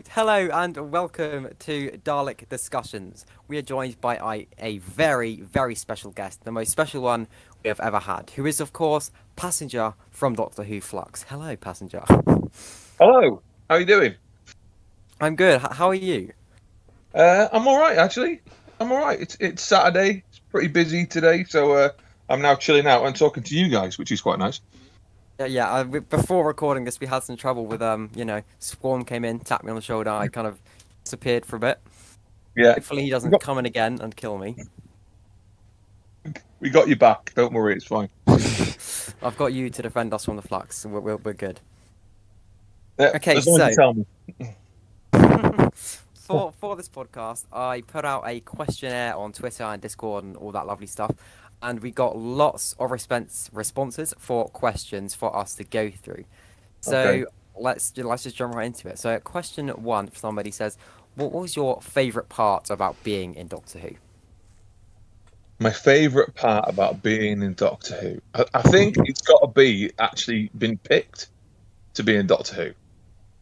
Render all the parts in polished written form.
Hello and welcome to Dalek Discussions. We are joined by a very, very special guest, the most special one we have ever had, who is, of course, Passenger from Doctor Who Flux. Hello, Passenger. Hello, how are you doing? I'm good. How are you? I'm all right, actually. I'm all right. It's Saturday. It's pretty busy today, so I'm now chilling out and talking to you guys, which is quite nice. Yeah. Before recording this, we had some trouble with Swarm came in, tapped me on the shoulder. I kind of disappeared for a bit. Yeah, Hopefully, he we doesn't got, come in again and kill me. we got you back. Don't worry, it's fine. I've got you to defend us from the Flux, so we're good. Yeah, Okay, as long as you so. tell me. For this podcast, I put out a questionnaire on Twitter and Discord and all that lovely stuff, and we got lots of responses for questions for us to go through. Okay. So let's just jump right into it. So question one, for somebody says, what was your favourite part about being in Doctor Who? My favourite part about being in Doctor Who, I think it's got to be actually been picked to be in Doctor Who.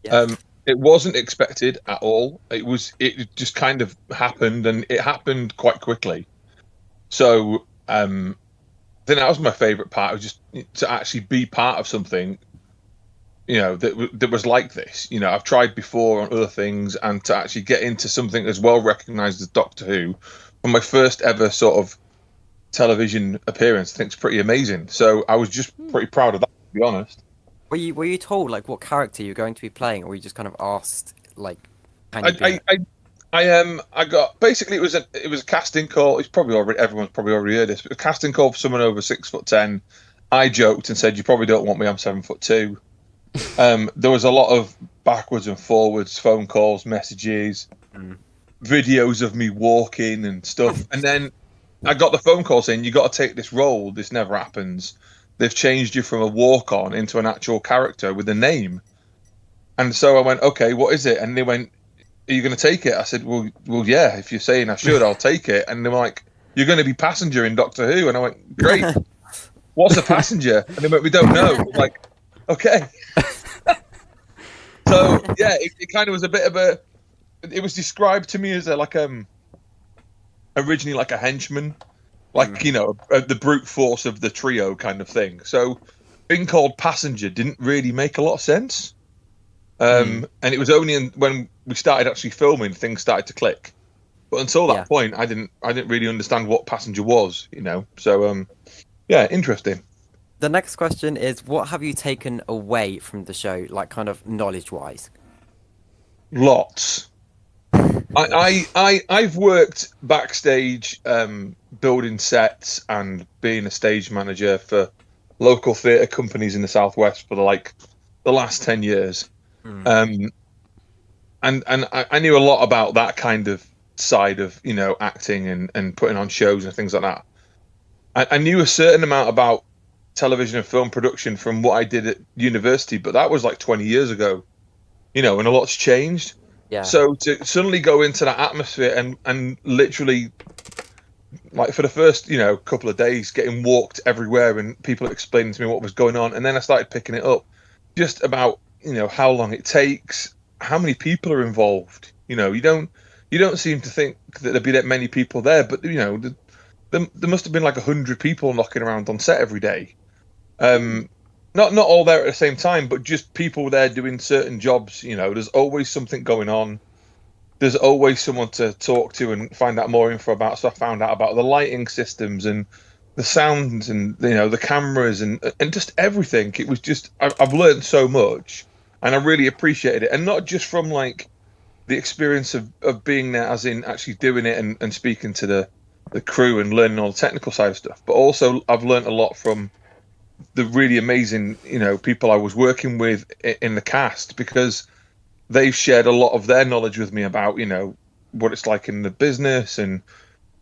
Yeah, Um, it wasn't expected at all. It just kind of happened, and it happened quite quickly. So I think that was my favorite part. Was just to actually be part of something, that was like this. I've tried before on other things, and to actually get into something as well recognized as Doctor Who, for my first ever sort of television appearance, I think it's pretty amazing. So I was just pretty proud of that, to be honest. were you told like what character you're going to be playing, or were you just kind of asked like, can you I be in I it? I, I got basically it was a casting call. It's probably already everyone's probably already heard this. But a casting call for someone over 6'10". I joked and said, "You probably don't want me. I'm 7'2". There was a lot of backwards and forwards, phone calls, messages, Mm. videos of me walking and stuff. And then I got the phone call saying, "You got to take this role. This never happens. They've changed you from a walk-on into an actual character with a name." And so I went, "Okay, what is it?" And they went, "Are you going to take it?" I said, "Well, yeah. If you're saying I should, I'll take it." And they were like, "You're going to be passenger in Doctor Who." And I went, "Great. What's a passenger?" And they went, "We don't know." I'm like, "Okay." So yeah, it kind of was a bit of a. It was described to me as originally like a henchman, Mm. like the brute force of the trio kind of thing. So being called passenger didn't really make a lot of sense. Mm. And it was only when we started actually filming things started to click. But until Yeah. that point, I didn't really understand what passenger was. So yeah, interesting. The next question is, what have you taken away from the show, like kind of knowledge-wise? Lots. I've worked backstage, building sets and being a stage manager for local theatre companies in the southwest for the last 10 years. Mm. Um, and I knew a lot about that kind of side of acting and putting on shows and things like that. I knew a certain amount about television and film production from what I did at university, but that was like 20 years ago, and a lot's changed. Yeah. So to suddenly go into that atmosphere and literally, like, for the first couple of days, getting walked everywhere and people explaining to me what was going on, and then I started picking it up, just about how long it takes, how many people are involved. You don't seem to think that there'd be that many people there, but there must have been like 100 people knocking around on set every day. Um, not all there at the same time, but just people there doing certain jobs. There's always something going on. There's always someone to talk to and find out more info about. So I found out about the lighting systems and the sounds and the cameras and just everything. It was just I've learned so much, and I really appreciated it. And not just from like the experience of being there, as in actually doing it and speaking to the crew and learning all the technical side of stuff, but also I've learned a lot from the really amazing people I was working with in the cast, because they've shared a lot of their knowledge with me about what it's like in the business and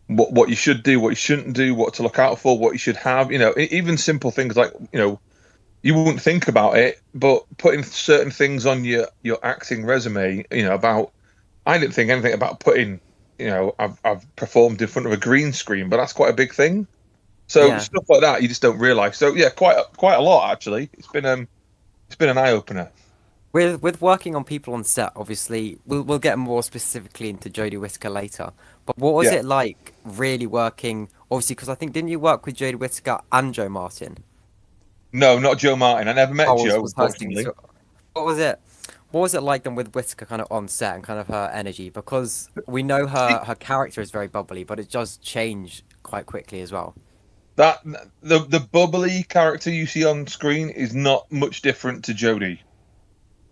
what you should do, what you shouldn't do, what to look out for, what you should have. Even simple things like you wouldn't think about it, but putting certain things on your acting resume. About I didn't think anything about putting. I've performed in front of a green screen, but that's quite a big thing. So Yeah. stuff like that you just don't realize. So yeah, quite a lot actually. It's been an eye opener. With working on people on set, obviously, we'll get more specifically into Jodie Whittaker later. But what was Yeah. it like really working? Obviously, because I think didn't you work with Jodie Whittaker and Joe Martin? No, not Joe Martin. I never I met Joe, was hosting. unfortunately. So what was it? What was it like then with Whittaker kind of on set and kind of her energy? Because we know her character is very bubbly, but it does change quite quickly as well. That the bubbly character you see on screen is not much different to Jodie.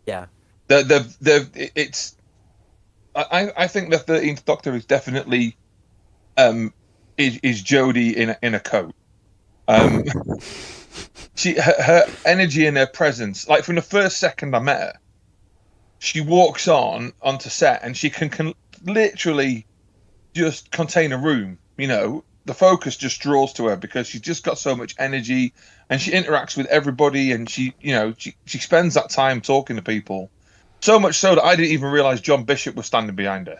Yeah. It's I think the 13th Doctor is definitely is Jodie in a coat. Um, her energy and her presence, like from the first second I met her, she walks onto set and she can literally just contain a room. You know, the focus just draws to her because she's just got so much energy and she interacts with everybody and she spends that time talking to people. So much so that I didn't even realize John Bishop was standing behind her.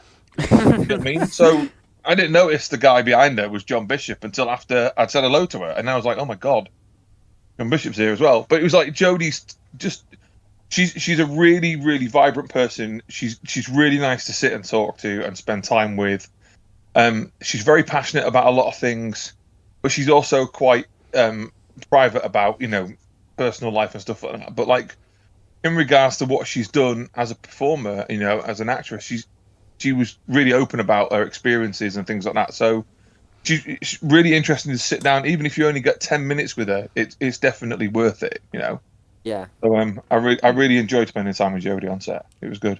You know what I mean? So I didn't notice the guy behind her was John Bishop until after I'd said hello to her, and I was like, "Oh my god, John Bishop's here as well." But it was like Jodie's just she's a really really vibrant person. She's really nice to sit and talk to and spend time with. She's very passionate about a lot of things, but she's also quite private about personal life and stuff like that. But like in regards to what she's done as a performer, as an actress, she was really open about her experiences and things like that. So it's really interesting to sit down, even if you only get 10 minutes with her. It's definitely worth it. Yeah. So I really enjoyed spending time with Jodie on set. It was good.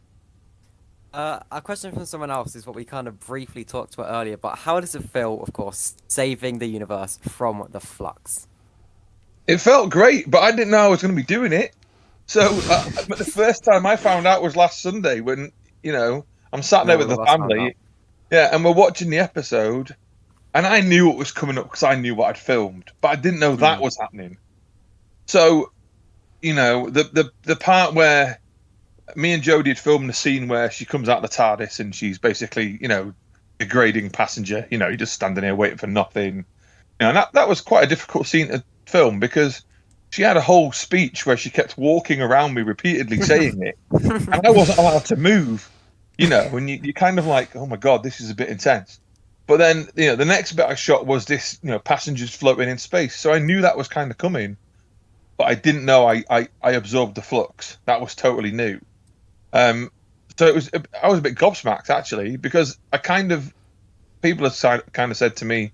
A question from someone else is what we kind of briefly talked about earlier, but how does it feel, of course, saving the universe from the Flux? It felt great, but I didn't know I was going to be doing it. So but the first time I found out was last Sunday when I'm sat there No, with all the of us found out. family, yeah, and we're watching the episode, and I knew what was coming up because I knew what I'd filmed, but I didn't know that Hmm. was happening. So the part where me and Jodie had filmed the scene where she comes out of the TARDIS and she's basically degrading passenger. You're just standing here waiting for nothing. And that was quite a difficult scene to film because she had a whole speech where she kept walking around me repeatedly saying it, and I wasn't allowed to move. And you kind of like, oh my god, this is a bit intense. But then, the next bit I shot was this, passengers floating in space. So I knew that was kind of coming, but I didn't know I absorbed the flux. That was totally new. So I was a bit gobsmacked actually because people have kind of said to me,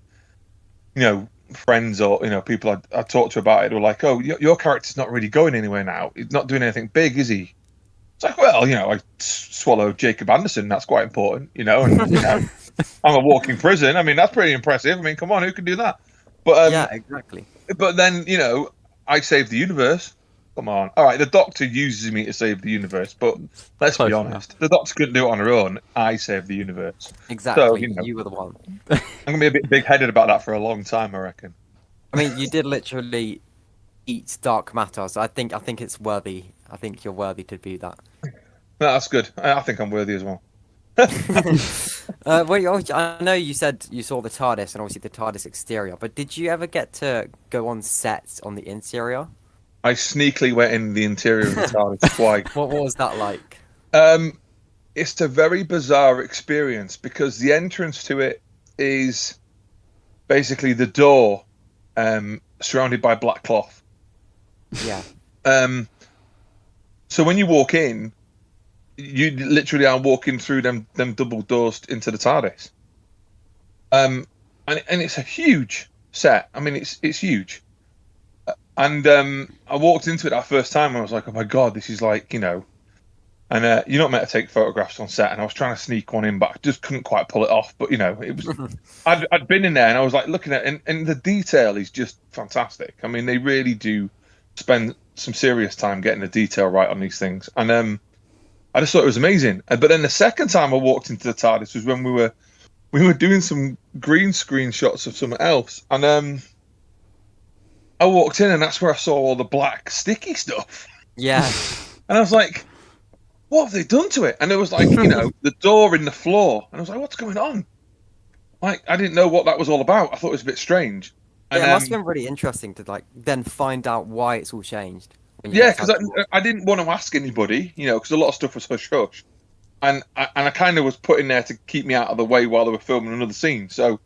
friends or people I talked to about it were like, "Oh, your character's not really going anywhere now. He's not doing anything big, is he?" It's like, well, I swallowed Jacob Anderson. That's quite important, and I'm a walking prison. I mean, that's pretty impressive. I mean, come on, who can do that? But Yeah, exactly. then I saved the universe. Come on, all right. The Doctor uses me to save the universe, but let's be Close honest, the Doctor couldn't do it on her own. I saved the universe. So Exactly. You were the one. I'm gonna be a bit big-headed about that for a long time, I reckon. I mean, you did literally eat dark matter, so I think it's worthy. I think you're worthy to do that. No, that's good. I think I'm worthy as well. I know you said you saw the TARDIS and obviously the TARDIS exterior, but did you ever get to go on set on the interior? I sneakily went in the interior of the TARDIS twice. What was that like? It's a very bizarre experience because the entrance to it is basically the door, surrounded by black cloth. Yeah. So when you walk in, you literally are walking through them double doors into the TARDIS. And it's a huge set. I mean, it's huge. And I walked into it that first time and I was like, oh my god, this is like, and you're not meant to take photographs on set, and I was trying to sneak one in, but I just couldn't quite pull it off. But it was, I'd been in there and I was like looking at it, and the detail is just fantastic. I mean, they really do spend some serious time getting the detail right on these things, and I just thought it was amazing. But then the second time I walked into the TARDIS was when we were doing some green screen shots of something else, and I walked in and that's where I saw all the black sticky stuff. Yeah. And I was like, what have they done to it? And it was like, the door in the floor. And I was like, what's going on? Like, I didn't know what that was all about. I thought it was a bit strange. And Yeah, it must have been really interesting to like then find out why it's all changed. when you Yeah, get because I didn't want to ask anybody, because a lot of stuff was hush hush, and I kind of was put in there to keep me out of the way while they were filming another scene. So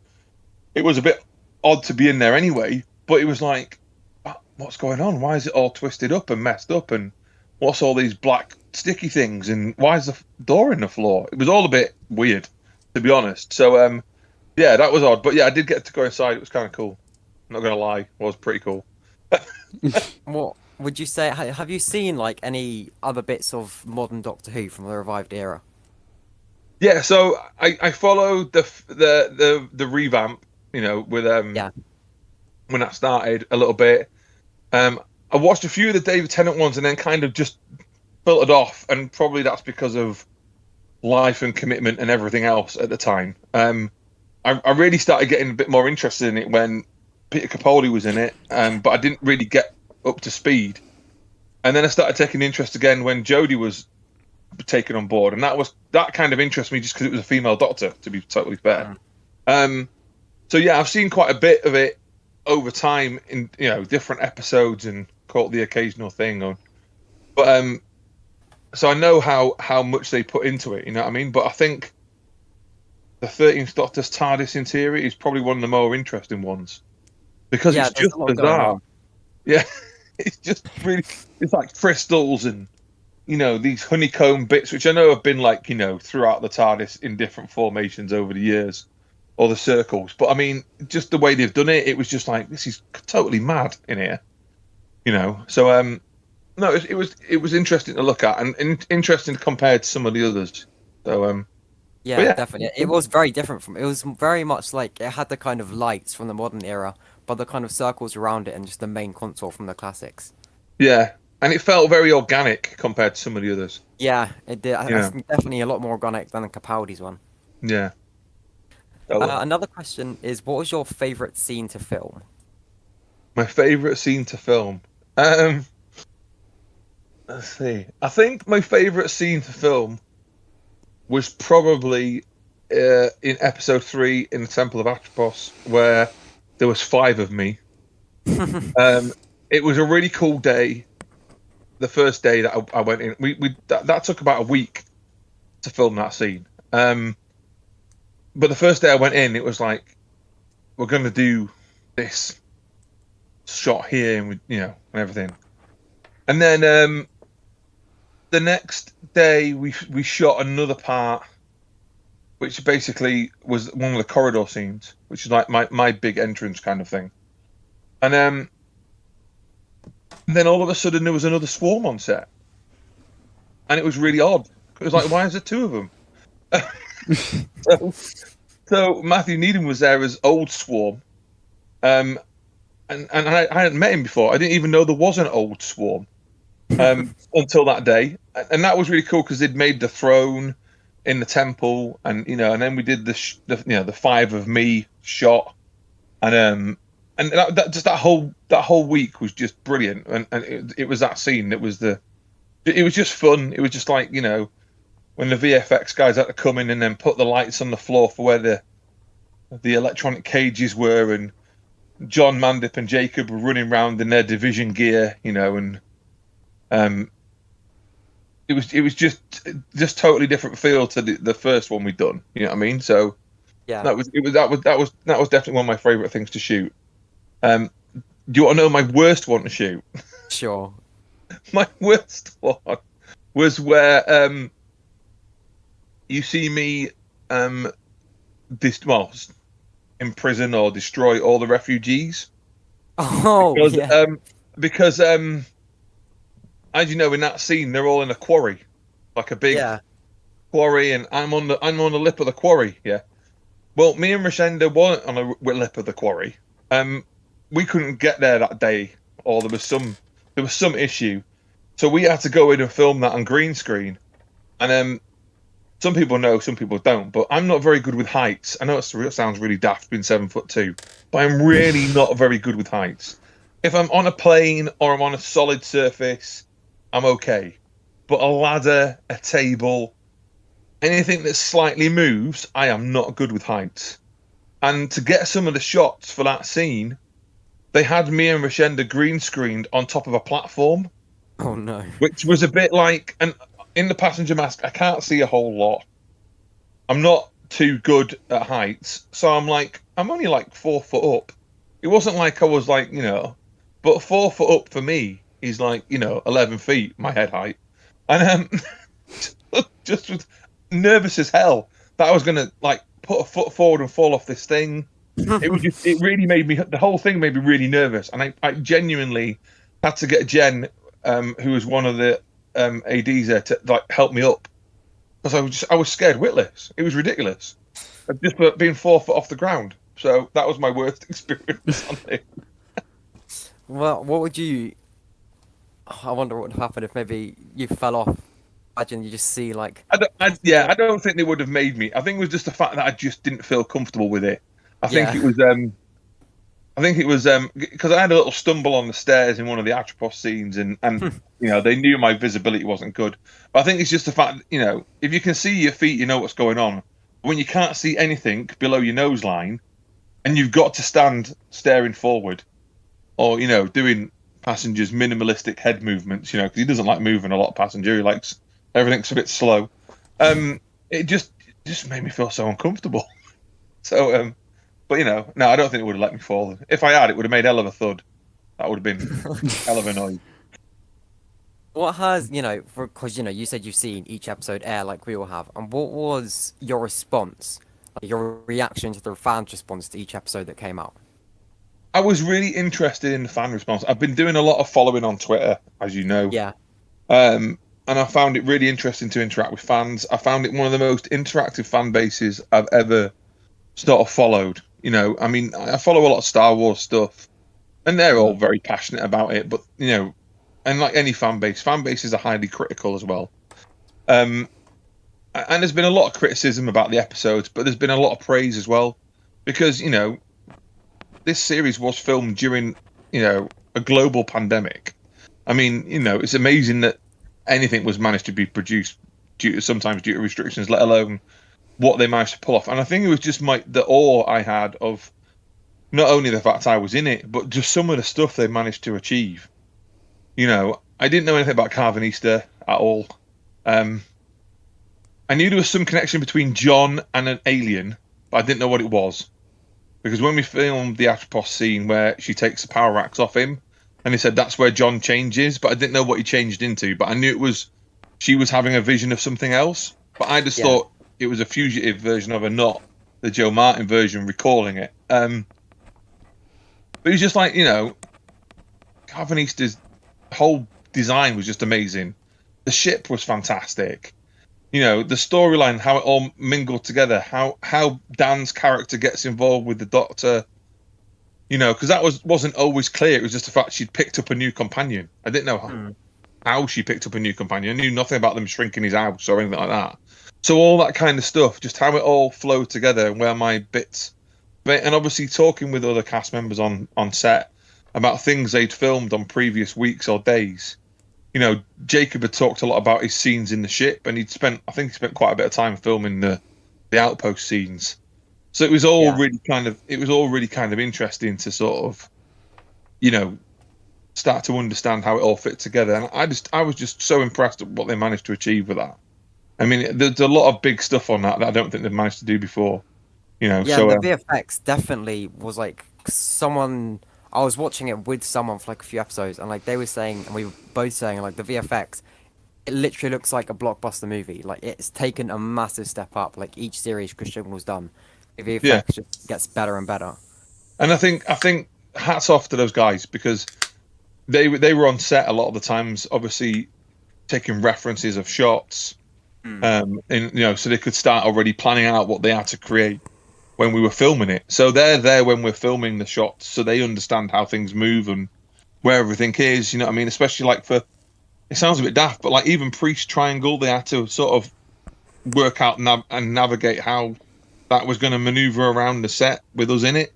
it was a bit odd to be in there anyway. But it was like, what's going on? Why is it all twisted up and messed up? And what's all these black sticky things? And why is the door in the floor? It was all a bit weird, to be honest. So yeah, that was odd. But yeah, I did get to go inside. It was kind of cool. I'm not gonna lie, it was pretty cool. What would you say? Have you seen like any other bits of modern Doctor Who from the revived era? Yeah, so I followed the revamp, with Yeah. when that started a little bit. I watched a few of the David Tennant ones and then kind of just filtered off, and probably that's because of life and commitment and everything else at the time. I really started getting a bit more interested in it when Peter Capaldi was in it, but I didn't really get up to speed. And then I started taking interest again when Jodie was taken on board, and that kind of interested me just because it was a female Doctor, to be totally fair. So yeah, I've seen quite a bit of it over time in different episodes and caught the occasional thing. But so I know how much they put into it. You know what I mean? But I think the 13th Doctor's TARDIS interior is probably one of the more interesting ones because Yeah, it's there's just a lot going bizarre. on. Yeah, it's just really, it's like crystals and these honeycomb bits, which I know have been like throughout the TARDIS in different formations over the years, or the circles. But I mean, just the way they've done it, it was just like, this is totally mad in here, So no, it was interesting to look at and interesting compared to some of the others. So but Yeah, yeah, definitely. It was very different from. It was very much like it had the kind of lights from the modern era, but the kind of circles around it and just the main console from the classics. yeah, and it felt very organic compared to some of the others. Yeah, it did. I Yeah, think definitely a lot more organic than Capaldi's one. yeah. So, Another question is, what was your favorite scene to film? my favorite scene to film. Um, let's see. I think my favorite scene to film was probably in episode 3 in the Temple of Atropos, where there was 5 of me. It was a really cool day. The first day that I went in, that took about a week to film that scene. But the first day I went in, it was like, we're going to do this shot here, and and everything. And then the next day we shot another part, which basically was one of the corridor scenes, which is like my big entrance kind of thing. And then all of a sudden there was another swarm on set, and it was really odd. It was like, why is there 2 of them? So Matthew Needham was there as old Swarm, and I hadn't met him before. I didn't even know there was an old Swarm until that day, and that was really cool because they'd made the throne in the temple, and and then we did the 5 of me shot, and that whole week was just brilliant, and it was that scene. It was just fun. It was just like when the VFX guys had to come in and then put the lights on the floor for where the electronic cages were, and John Mandip and Jacob were running around in their division gear, and it was just totally different feel to the first one we'd done. You know what I mean? So Yeah. that was definitely one of my favorite things to shoot. Do you want to know my worst one to shoot? Sure. My worst one was where you see me imprison or destroy all the refugees. Oh, Because yeah. because as you know, in that scene they're all in a quarry, like a big Yeah. quarry, and I'm on the lip of the quarry. Yeah. Well, me and Rashenda weren't on the lip of the quarry. We couldn't get there that day, or there was some issue, so we had to go in and film that on green screen. And some people know, some people don't, but I'm not very good with heights. I know it sounds really daft being 7'2", but I'm really not very good with heights. If I'm on a plane or I'm on a solid surface, I'm okay. But a ladder, a table, anything that slightly moves, I am not good with heights. And to get some of the shots for that scene, they had me and Rashenda green screened on top of a platform. Oh no. which was a bit like, and in the passenger mask, I can't see a whole lot. I'm not too good at heights, so I'm only like 4 foot up. It wasn't like I was like, but 4 foot up for me is like, 11 feet, my head height. And just was nervous as hell that I was gonna like put a foot forward and fall off this thing. It really made me, the whole thing made me really nervous. And I genuinely had to get Jen, who was one of the ADs there, to like help me up because I was scared witless. It was ridiculous. Just for being 4 foot off the ground. So that was my worst experience on it. Well, what would you? I wonder what would happen if maybe you fell off. Imagine you just see like. I don't think they would have made me. I think it was just the fact that I just didn't feel comfortable with it. I think Yeah. it was because I had a little stumble on the stairs in one of the Atropos scenes, and they knew my visibility wasn't good. But I think it's just the fact if you can see your feet, you know what's going on. When you can't see anything below your nose line, and you've got to stand staring forward, or doing passengers minimalistic head movements, because he doesn't like moving a lot. Passenger, he likes everything's a bit slow. It just made me feel so uncomfortable. So but no, I don't think it would have let me fall. If I had, it would have made hell of a thud. That would have been hell of a noise. What has because you said you've seen each episode air like we all have, and what was your response, like your reaction to the fans' response to each episode that came out? I was really interested in the fan response. I've been doing a lot of following on Twitter, as you know. Yeah. And I found it really interesting to interact with fans. I found it one of the most interactive fan bases I've ever sort of followed. I mean, I follow a lot of Star Wars stuff, and they're all very passionate about it. But and like any fan bases are highly critical as well. And there's been a lot of criticism about the episodes, but there's been a lot of praise as well, because this series was filmed during a global pandemic. I mean, it's amazing that anything was managed to be produced sometimes due to restrictions, let alone what they managed to pull off. And I think it was just the awe I had of not only the fact I was in it, but just some of the stuff they managed to achieve. I didn't know anything about Carvanista at all. I knew there was some connection between John and an alien, but I didn't know what it was. Because when we filmed the Atropos scene where she takes the power racks off him, and they said that's where John changes, but I didn't know what he changed into. But I knew she was having a vision of something else. But I just thought it was a fugitive version of her, not the Joe Martin version recalling it. But it was just like, Carvanista's whole design was just amazing. The ship was fantastic. The storyline, how it all mingled together, how Dan's character gets involved with the Doctor, because that wasn't always clear. It was just the fact she'd picked up a new companion. I didn't know how she picked up a new companion. I knew nothing about them shrinking his house or anything like that. So all that kind of stuff, just how it all flowed together and where my bits, and obviously talking with other cast members on set about things they'd filmed on previous weeks or days. Jacob had talked a lot about his scenes in the ship, and I think he spent quite a bit of time filming the outpost scenes. So it was all really kind of interesting to sort of, start to understand how it all fit together. And I was just so impressed at what they managed to achieve with that. I mean, there's a lot of big stuff on that I don't think they've managed to do before. Yeah, so the VFX definitely was like someone. I was watching it with someone for like a few episodes, and like they were saying, and we were both saying, like the VFX, it literally looks like a blockbuster movie. Like it's taken a massive step up. Like each series Christian was done, the VFX just gets better and better. And I think hats off to those guys, because they were on set a lot of the times, obviously taking references of shots, and so they could start already planning out what they had to create when we were filming it. So they're there when we're filming the shots, so they understand how things move and where everything is. You know what I mean? Especially like it sounds a bit daft, but like even Priest Triangle, they had to sort of work out and navigate how that was going to maneuver around the set with us in it.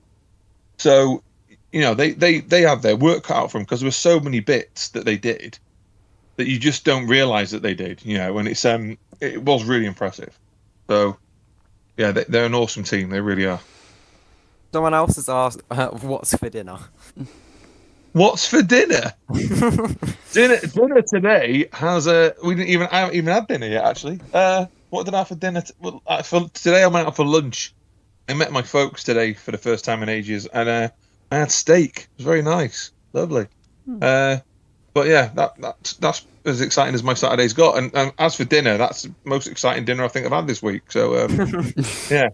So, they have their work cut out for them, because there were so many bits that they did that you just don't realize that they did, and it was really impressive. So, yeah, they're an awesome team. They really are. Someone else has asked, "What's for dinner?" What's for dinner? Dinner today has a. I haven't even had dinner yet. Actually, what did I have for dinner? For today, I went out for lunch. I met my folks today for the first time in ages, and I had steak. It was very nice, lovely. But yeah, that's as exciting as my Saturday's got. And as for dinner, that's the most exciting dinner I think I've had this week. So yeah.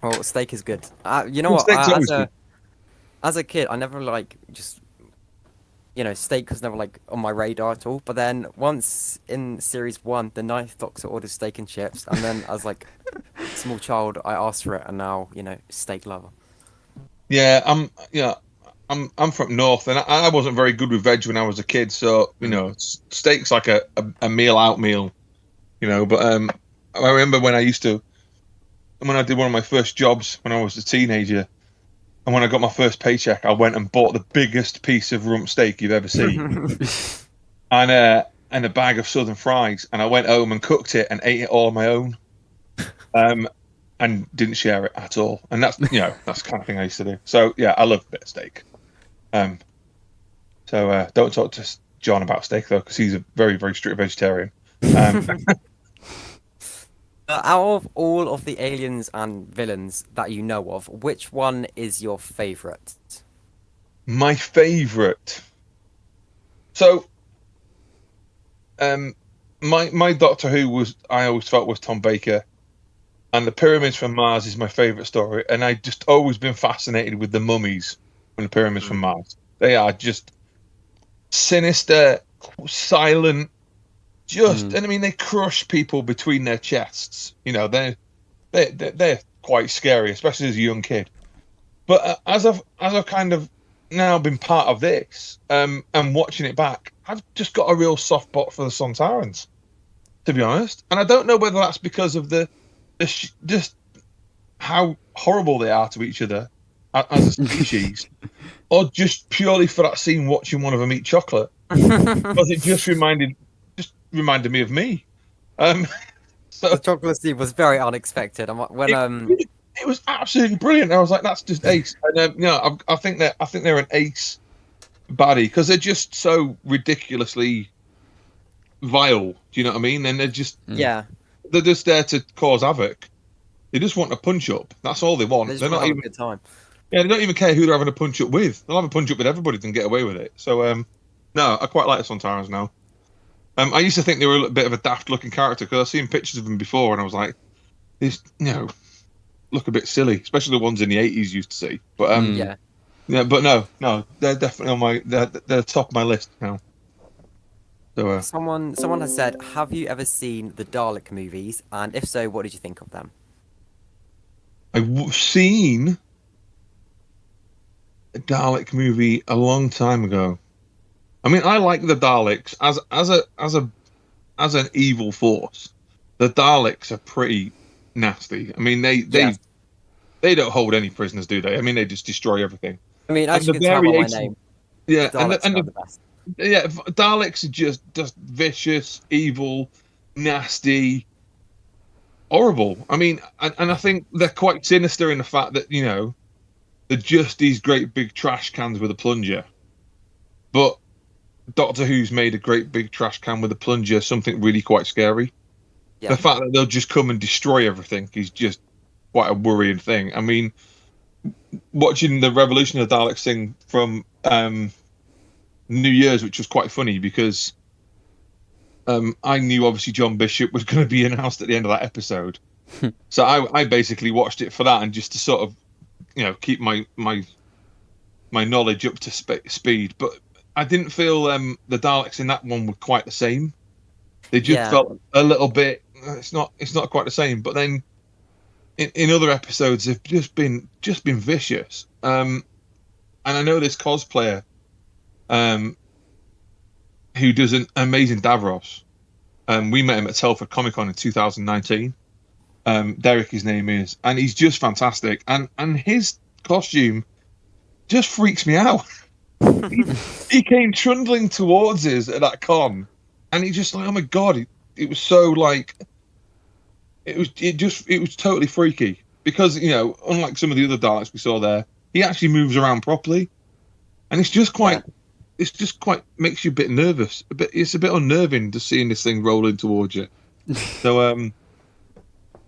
Well, steak is good. You know Well, what? steak's always good. As a kid, I never steak was never like on my radar at all. But then once in series 1, the ninth Doctor orders steak and chips, and then as like a small child, I asked for it, and now steak lover. Yeah, I'm from North, and I wasn't very good with veg when I was a kid. So steak's like a meal out meal, But I remember when I did one of my first jobs when I was a teenager, and when I got my first paycheck, I went and bought the biggest piece of rump steak you've ever seen, and a bag of Southern fries, and I went home and cooked it and ate it all on my own, and didn't share it at all. And that's that's the kind of thing I used to do. So yeah, I love a bit of steak. So don't talk to John about steak though, because he's a very, very strict vegetarian. Out of all of the aliens and villains that you know of, which one is your favorite? My favorite. So, my Doctor Who I always felt was Tom Baker, and the Pyramids from Mars is my favorite story. And I just always been fascinated with the mummies from the Pyramids from Mars. They are just sinister, silent. And I mean, they crush people between their chests. They're quite scary, especially as a young kid. But as I've kind of now been part of this, and watching it back, I've just got a real soft spot for the Sontarans, to be honest. And I don't know whether that's because of just how horrible they are to each other as a species, or just purely for that scene watching one of them eat chocolate, because it just reminded me of me. So The chocolate scene was very unexpected. It was absolutely brilliant. I was like, that's just ace. And I think they're an ace baddie because they're just so ridiculously vile. Do you know what I mean? And they're just they're just there to cause havoc. They just want a punch up. That's all they want. They're not even a good time. Yeah, they don't even care who they're having a punch up with. They'll have a punch up with everybody and get away with it. So no, I quite like the Sontarans now. I used to think they were a bit of a daft-looking character because I've seen pictures of them before, and I was like, these, look a bit silly, especially the ones in the 80s used to see. But but no, they're definitely on they're top of my list now. So someone has said, have you ever seen the Dalek movies? And if so, what did you think of them? I've seen a Dalek movie a long time ago. I mean, I like the Daleks as an evil force. The Daleks are pretty nasty. I mean, they don't hold any prisoners, do they? I mean, they just destroy everything. I mean, as you can tell by my name, yeah, the Daleks are the best. Yeah, Daleks are just vicious, evil, nasty, horrible. I mean, and I think they're quite sinister in the fact that they're just these great big trash cans with a plunger, but Doctor Who's made a great big trash can with a plunger something really quite scary. Yeah. The fact that they'll just come and destroy everything is just quite a worrying thing. I mean, watching the Revolution of the Daleks thing from New Year's, which was quite funny because I knew obviously John Bishop was going to be announced at the end of that episode. So I basically watched it for that and just to sort of, keep my knowledge up to speed. But I didn't feel the Daleks in that one were quite the same. They just felt a little bit. It's not quite the same. But then in other episodes, they've just been vicious. And I know this cosplayer, who does an amazing Davros. We met him at Telford Comic Con in 2019. Derek, his name is, and he's just fantastic. And his costume just freaks me out. He came trundling towards us at that con, and he just like, oh my god, it was so like, it was totally freaky because unlike some of the other Daleks we saw there, he actually moves around properly. and it's just quite. It's just quite makes you a bit nervous. It's a bit unnerving just seeing this thing rolling towards you. So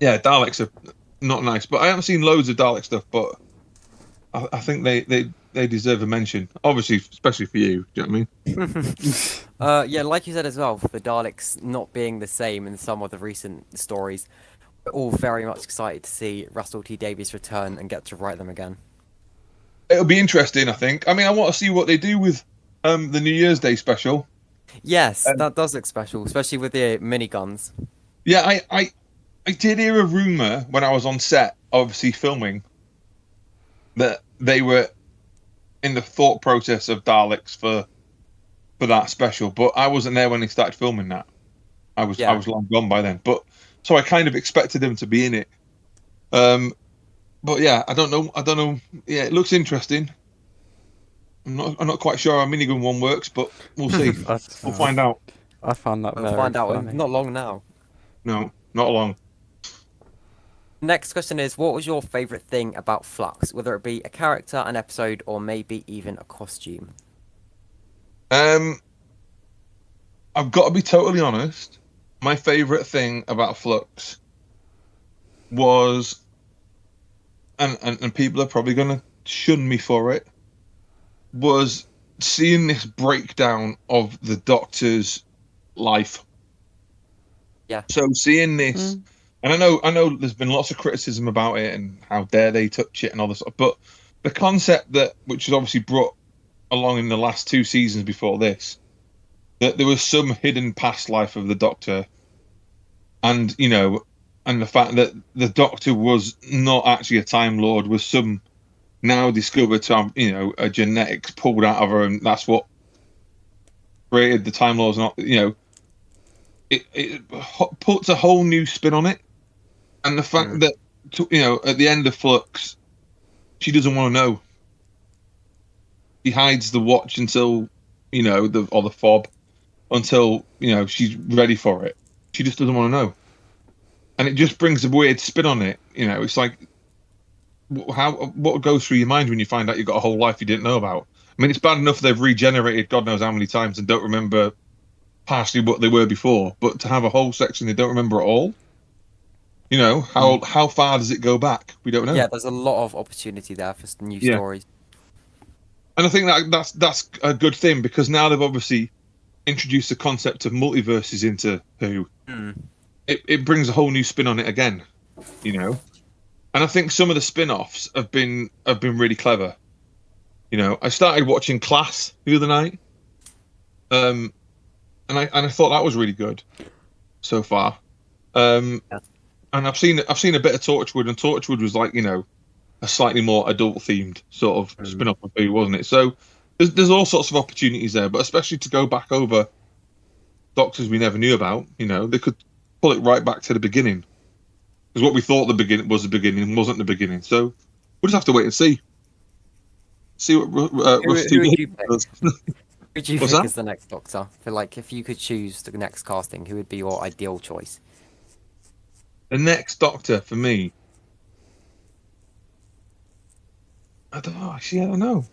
yeah, Daleks are not nice, but I haven't seen loads of Dalek stuff. But I think they deserve a mention. Obviously, especially for you. Do you know what I mean? Yeah, like you said as well, the Daleks not being the same in some of the recent stories, we're all very much excited to see Russell T Davies return and get to write them again. It'll be interesting. I think. I mean, I want to see what they do with the New Year's Day special. Yes, that does look special, especially with the miniguns. Yeah, I did hear a rumor when I was on set, obviously filming, that they were in the thought process of Daleks for that special, but I wasn't there when they started filming that. I was long gone by then. But so I kind of expected them to be in it. But yeah, I don't know. Yeah, it looks interesting. I'm not quite sure how minigun one works, but we'll see. We'll find out. I found that We'll very find out funny. in not long now. No, not long. Next question is, what was your favourite thing about Flux? Whether it be a character, an episode, or maybe even a costume? I've got to be totally honest. My favourite thing about Flux was, and people are probably going to shun me for it, was seeing this breakdown of the Doctor's life. Yeah. So seeing this, and I know there's been lots of criticism about it and how dare they touch it and all this, but the concept that, which was obviously brought along in the last 2 seasons before this, that there was some hidden past life of the Doctor, and and the fact that the Doctor was not actually a Time Lord, was some now discovered to have a genetics pulled out of her, and that's what created the Time Lords. Not it puts a whole new spin on it, and the fact that at the end of Flux, she doesn't want to know. She hides the watch until the fob until she's ready for it. She just doesn't want to know, and it just brings a weird spin on it. It's like, what goes through your mind when you find out you've got a whole life you didn't know about? I mean, it's bad enough they've regenerated God knows how many times and don't remember partially what they were before, but to have a whole section they don't remember at all. How far does it go back? We don't know. Yeah, there's a lot of opportunity there for new stories. And I think that's a good thing, because now they've obviously introduced the concept of multiverses into Who. It brings a whole new spin on it again, And I think some of the spin-offs have been really clever. I started watching Class the other night, and I thought that was really good so far. And I've seen a bit of Torchwood, and Torchwood was like a slightly more adult-themed sort of spin-off of Who, wasn't it? So there's all sorts of opportunities there, but especially to go back over Doctors we never knew about. They could pull it right back to the beginning. Because what we thought the beginning wasn't the beginning. So we'll just have to wait and see. See what Who would you pick? does. Who would you What's pick that? as the next Doctor? If you could choose the next casting, who would be your ideal choice? The next Doctor for me. I don't know. Actually, I don't know.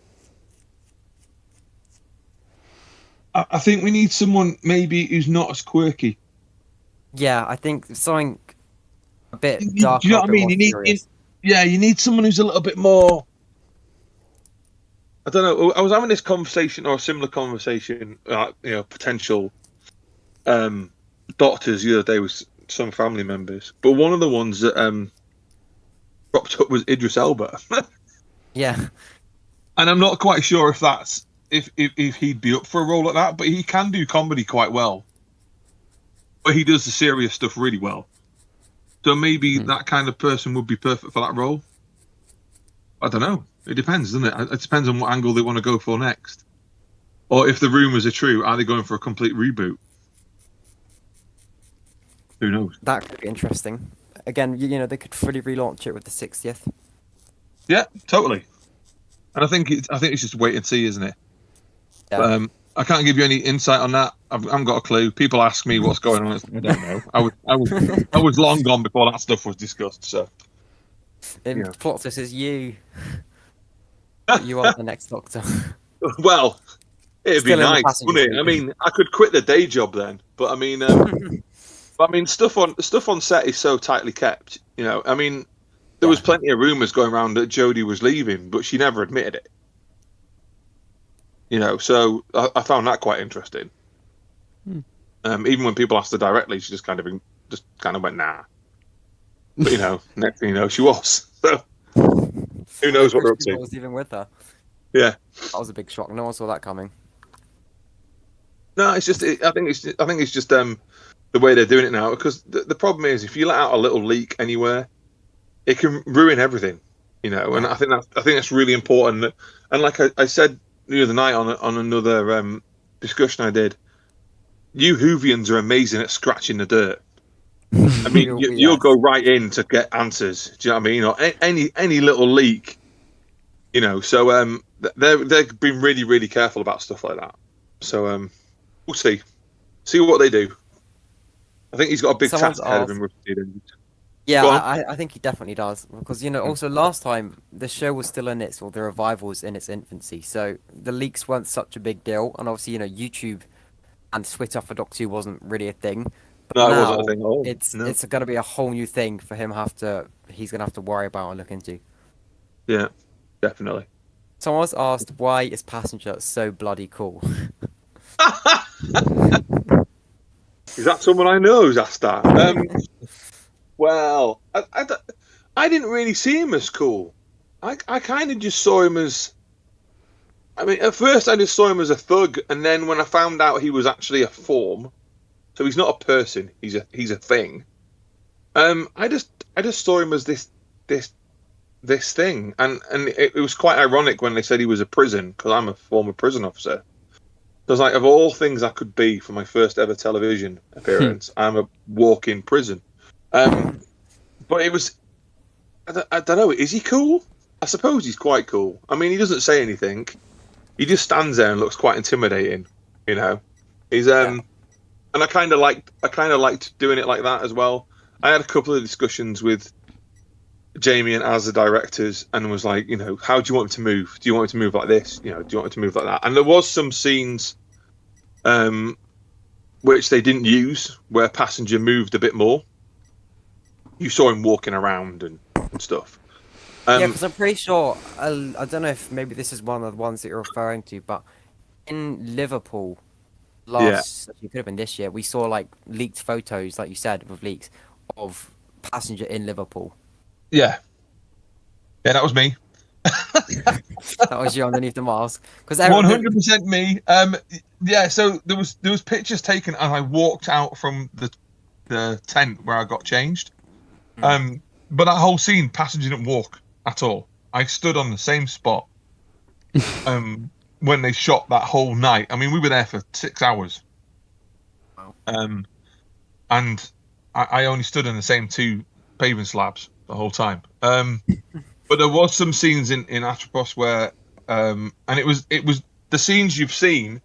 I think we need someone maybe who's not as quirky. Yeah, I think something a bit Do darker. you know what I mean? You need someone who's a little bit more. I don't know. I was having this conversation, or a similar conversation, potential doctors the other day with some family members. But one of the ones that cropped up was Idris Elba. Yeah. And I'm not quite sure if that's if he'd be up for a role like that, but he can do comedy quite well. But he does the serious stuff really well. So maybe that kind of person would be perfect for that role. I don't know. It depends, doesn't it? It depends on what angle they want to go for next. Or if the rumours are true, are they going for a complete reboot? Who knows? That could be interesting. Again, they could fully relaunch it with the 60th. Yeah, totally. And I think it's just wait and see, isn't it? Yeah. I can't give you any insight on that. I haven't got a clue. People ask me what's going on. I don't know. I was long gone before that stuff was discussed. So, Plot twist is you. You are the next Doctor. Well, it'd be Still in the nice, passenger wouldn't it? seat. I mean, I could quit the day job then, but stuff on set is so tightly kept. You know, I mean, there was Yeah. plenty of rumors going around that Jodie was leaving, but she never admitted it. You know, so I found that quite interesting. Hmm. Even when people asked her directly, she just kind of went nah. But you know, next thing you know, she was. So who knows what they're up to? Was even with her. Yeah. That was a big shock. No one saw that coming. No, it's just. I think it's just the way they're doing it now. Because the problem is, if you let out a little leak anywhere, it can ruin everything. You know, and Yeah. I think that's really important. And like I said the other night on another discussion I did, you Whovians are amazing at scratching the dirt. I mean, you'll go Yes. right in to get answers. Do you know what I mean? Or any little leak, you know. So they've been really careful about stuff like that. So we'll see what they do. I think he's got a big Someone's task ahead of asked. him. Yeah, Go on. I think he definitely does because also last time the show was still in its or the revival was in its infancy, so the leaks weren't such a big deal, and obviously YouTube and Twitter for Doctor Who wasn't really a thing, but No, it wasn't a now thing at all. it's No. it's going to be a whole new thing for him he's going to have to worry about and look into. Yeah, definitely. Someone's asked why is Passenger so bloody cool. Is that someone I know who's asked that? Well, I didn't really see him as cool. I kind of just saw him as. I mean, at first I just saw him as a thug, and then when I found out he was actually a form, so he's not a person, he's a thing. I just saw him as this thing, and it was quite ironic when they said he was a prison because I'm a former prison officer. Because like of all things I could be for my first ever television appearance, I'm a walk-in prison. But it was, I don't know, is he cool? I suppose he's quite cool. I mean, he doesn't say anything. He just stands there and looks quite intimidating. You know, he's Yeah. and I kind of liked doing it like that as well. I had a couple of discussions with Jamie and Az, the directors, and was like, you know, how do you want me to move? Do you want me to move like this? You know, do you want me to move like that? And there was some scenes, which they didn't use, where Passenger moved a bit more. You saw him walking around and stuff. Yeah, because I'm pretty sure, I don't know if maybe this is one of the ones that you're referring to, but in Liverpool it could have been this year, we saw like leaked photos, like you said, with leaks of Passenger in Liverpool. Yeah, that was me. That was you underneath the mask. Because 100% me. Yeah. So there was pictures taken, and I walked out from the tent where I got changed. But that whole scene, Passenger didn't walk at all. I stood on the same spot. When they shot that whole night. I mean, we were there for 6 hours. Wow. And I only stood on the same 2 paving slabs the whole time. But there was some scenes in Atropos where, and it was the scenes you've seen,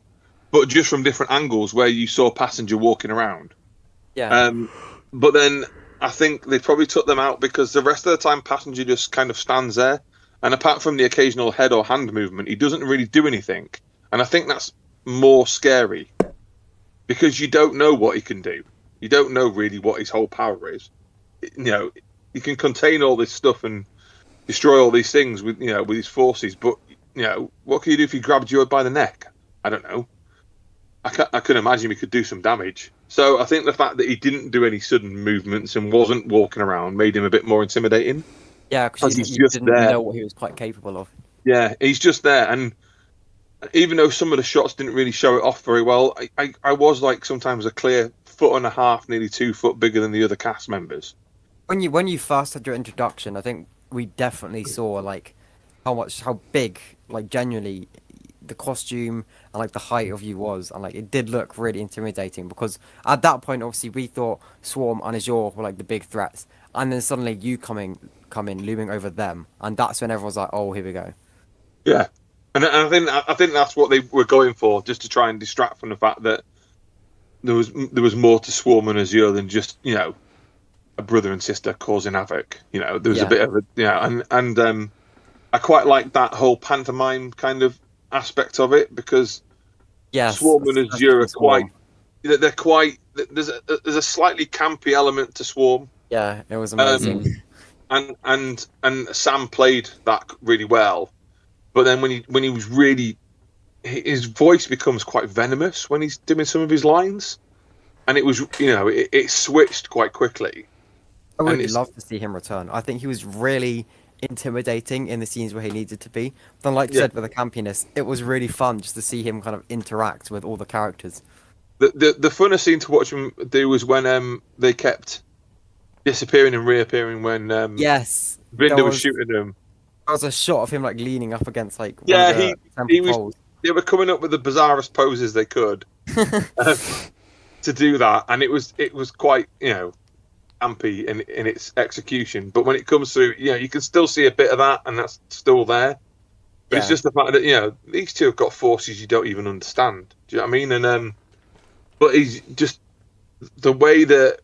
but just from different angles where you saw Passenger walking around. Yeah. But then I think they probably took them out because the rest of the time Passenger just kind of stands there. And apart from the occasional head or hand movement, he doesn't really do anything. And I think that's more scary because you don't know what he can do. You don't know really what his whole power is. You know, he can contain all this stuff and destroy all these things with his forces. But what can you do if he grabbed you by the neck? I don't know. I can imagine he could do some damage. So I think the fact that he didn't do any sudden movements and wasn't walking around made him a bit more intimidating. Yeah, because He's you just didn't there. know what he was quite capable of. Yeah, he's just there, and even though some of the shots didn't really show it off very well, I was like sometimes a clear 1.5 foot, nearly 2 foot bigger than the other cast members. When you first had your introduction, I think we definitely saw like how big, like genuinely, the costume and like the height of you was, and like it did look really intimidating because at that point obviously we thought Swarm and Azure were like the big threats, and then suddenly you come in looming over them, and that's when everyone's like, oh, here we go. Yeah, and I think that's what they were going for, just to try and distract from the fact that there was more to Swarm and Azure than just a brother and sister causing havoc. There was a bit of a and I quite like that whole pantomime kind of aspect of it because Yes, Swarm and Azure especially are quite. Swarm. They're quite. There's a slightly campy element to Swarm. Yeah, it was amazing. And Sam played that really well. But then when he was really, his voice becomes quite venomous when he's doing some of his lines, and it was it switched quite quickly. I And would it's love to see him return. I think he was really intimidating in the scenes where he needed to be. Then, like you yeah, said, with the campiness, it was really fun just to see him kind of interact with all the characters. the funnest scene to watch him do was when they kept disappearing and reappearing when Yes, Vinder was shooting them. there was a shot of him like leaning up against like one of Yeah, the he temple was. poles. They were coming up with the bizarrest poses they could um, to do that, and it was quite ampy in its execution. But when it comes through, you can still see a bit of that, and that's still there. But it's Yeah. just the fact that these two have got forces you don't even understand. Do you know what I mean? And but he's just the way that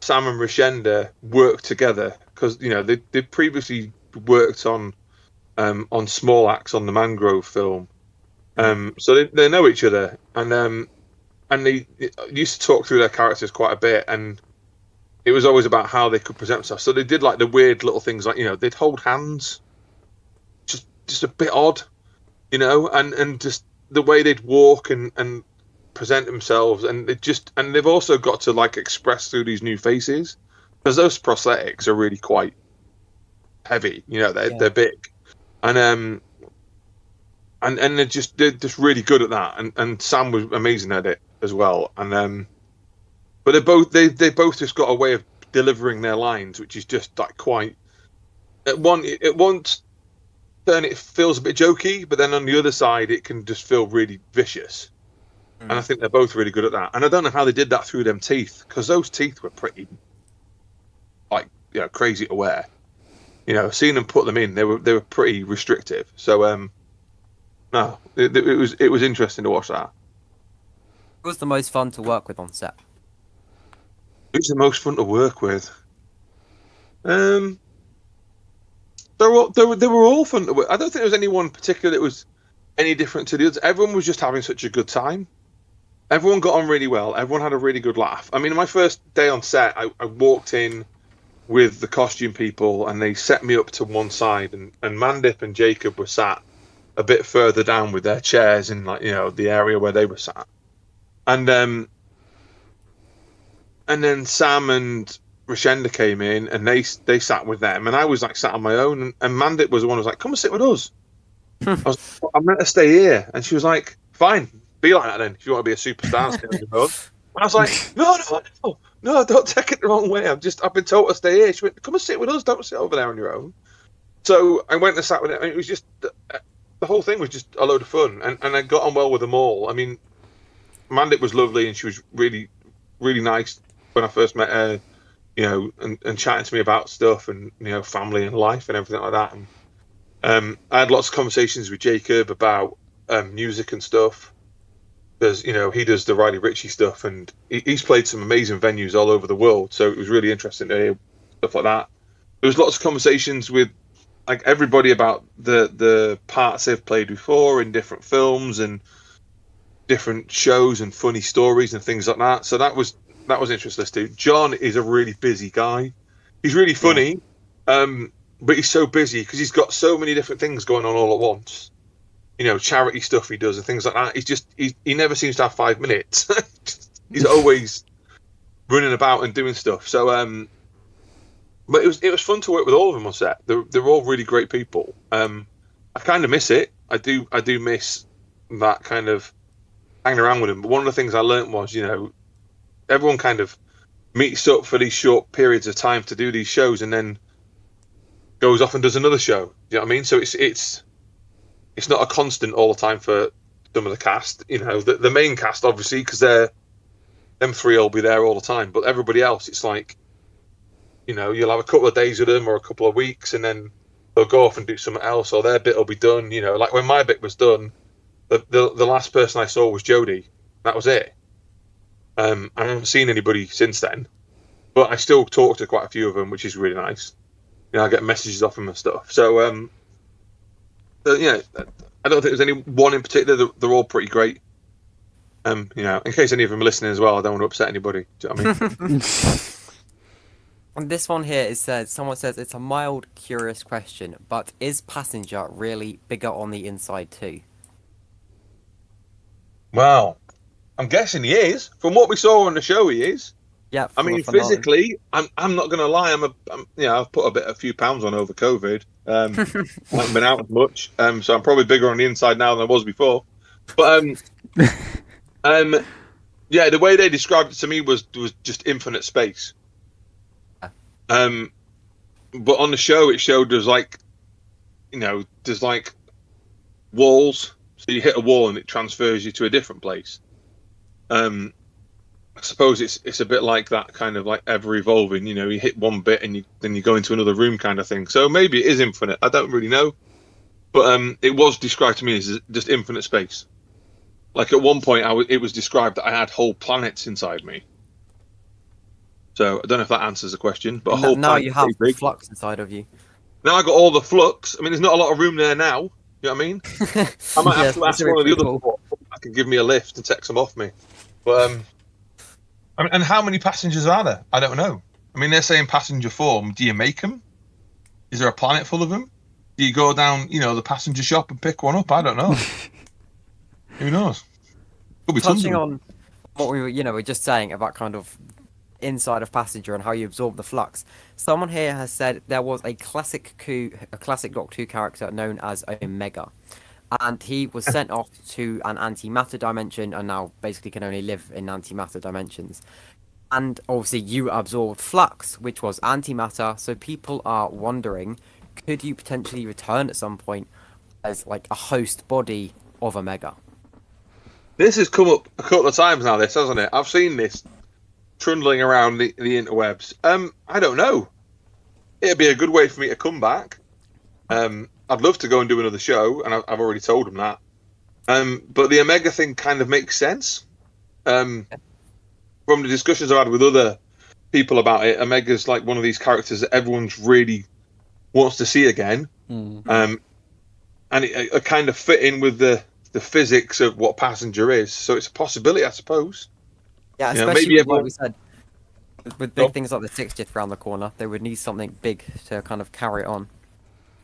Sam and Rashenda work together because they previously worked on Small Axe on the Mangrove film, so they know each other, and they used to talk through their characters quite a bit, and it was always about how they could present themselves. So they did like the weird little things, like they'd hold hands, just a bit odd, and just the way they'd walk and present themselves, and they've also got to like express through these new faces because those prosthetics are really quite heavy. They're big, and they're just really good at that, and Sam was amazing at it as well, and but they both just got a way of delivering their lines, which is just like quite at once then it feels a bit jokey, but then on the other side it can just feel really vicious. And I think they're both really good at that. And I don't know how they did that through them teeth, because those teeth were pretty like crazy to wear. Seeing them put them in, they were pretty restrictive. So no, it was interesting to watch that. Who was the most fun to work with on set? Who's the most fun to work with? They were all fun to work. I don't think there was anyone particular that was any different to the others. Everyone was just having such a good time. Everyone got on really well. Everyone had a really good laugh. I mean, my first day on set, I walked in with the costume people, and they set me up to one side, and Mandip and Jacob were sat a bit further down with their chairs in the area where they were sat, and then Sam and Rashenda came in, and they sat with them, and I was like sat on my own, and Mandip was the one who was like, "Come and sit with us." I'm meant to stay here, and she was like, "Fine, be like that then. If you want to be a superstar, stay on your own." And I was like, "No, don't take it the wrong way. I've been told to stay here." She went, "Come and sit with us. Don't sit over there on your own." So I went and sat with it, and it was just the whole thing was just a load of fun, and I got on well with them all. I mean, Mandip was lovely, and she was really, really nice when I first met her. And chatting to me about stuff and family and life and everything like that. And I had lots of conversations with Jacob about music and stuff, because he does the Riley Ritchie stuff, and he's played some amazing venues all over the world. So it was really interesting to hear stuff like that. There was lots of conversations with like everybody about the parts they've played before in different films and different shows and funny stories and things like that. So that was interesting too. John is a really busy guy. He's really funny, but he's so busy because he's got so many different things going on all at once. Charity stuff he does and things like that. He never seems to have 5 minutes. He's always running about and doing stuff. So, but it was fun to work with all of them on set. They're all really great people. I kind of miss it. I do miss that kind of hanging around with them. But one of the things I learned was, everyone kind of meets up for these short periods of time to do these shows, and then goes off and does another show. You know what I mean? So it's not a constant all the time for some of the cast. The main cast, obviously, because them three will be there all the time. But everybody else, it's like, you'll have a couple of days with them or a couple of weeks, and then they'll go off and do something else, or their bit will be done. Like when my bit was done, the last person I saw was Jodie. That was it. I haven't seen anybody since then, but I still talk to quite a few of them, which is really nice. I get messages off them and stuff. So, I don't think there's any one in particular. They're all pretty great. In case any of them are listening as well, I don't want to upset anybody. Do you know what I mean? And this one here is someone says it's a mild, curious question, but is Passenger really bigger on the inside too? Well, I'm guessing he is. From what we saw on the show, he is. Yeah. I mean, physically, I'm not going to lie. I've put a few pounds on over COVID. I haven't been out as much, so I'm probably bigger on the inside now than I was before. But yeah, the way they described it to me was just infinite space. But on the show, it showed there's walls. So you hit a wall and it transfers you to a different place. I suppose it's a bit like that, kind of like ever evolving. You hit one bit and then you go into another room, kind of thing. So maybe it is infinite. I don't really know, but it was described to me as just infinite space. Like at one point, it was described that I had whole planets inside me. So I don't know if that answers the question, but now you have Flux inside of you. Now I got all the Flux. I mean, there's not a lot of room there now. You know what I mean? I might have to ask one of the other people that can give me a lift and take some off me. But and how many passengers are there? I don't know. I mean, they're saying passenger form. Do you make them? Is there a planet full of them? Do you go down, the passenger shop and pick one up? I don't know. Who knows? Could be touching on what we were just saying about kind of inside of Passenger and how you absorb the flux. Someone here has said there was a classic Doctor Who character known as Omega, and he was sent off to an antimatter dimension and now basically can only live in antimatter dimensions. And obviously you absorbed flux, which was antimatter, so people are wondering, could you potentially return at some point as like a host body of Omega? This has come up a couple of times now, this, hasn't it? I've seen this trundling around the interwebs. I don't know. It'd be a good way for me to come back. I'd love to go and do another show, and I've already told them that. But the Omega thing kind of makes sense. From the discussions I've had with other people about it, Omega's like one of these characters that everyone's really wants to see again. And it kind of fit in with the physics of what Passenger is. So it's a possibility, I suppose. Yeah, especially with what we said, with big things like the 60th round the corner, they would need something big to kind of carry it on.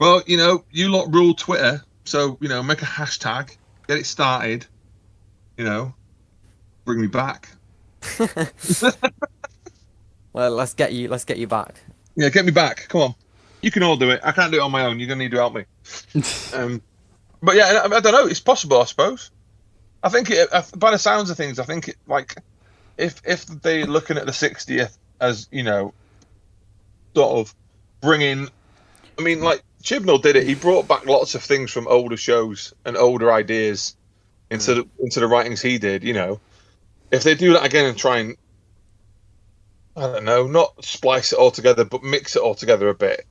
Well, you lot rule Twitter, so make a hashtag, get it started. Bring me back. Well, let's get you back. Yeah, get me back. Come on, you can all do it. I can't do it on my own. You're gonna need to help me. But yeah, I don't know. It's possible, I suppose. I think by the sounds of things, I think if they're looking at the 60th as sort of bringing. I mean, like Chibnall did it. He brought back lots of things from older shows and older ideas into the writings he did. If they do that again and try and, I don't know, not splice it all together, but mix it all together a bit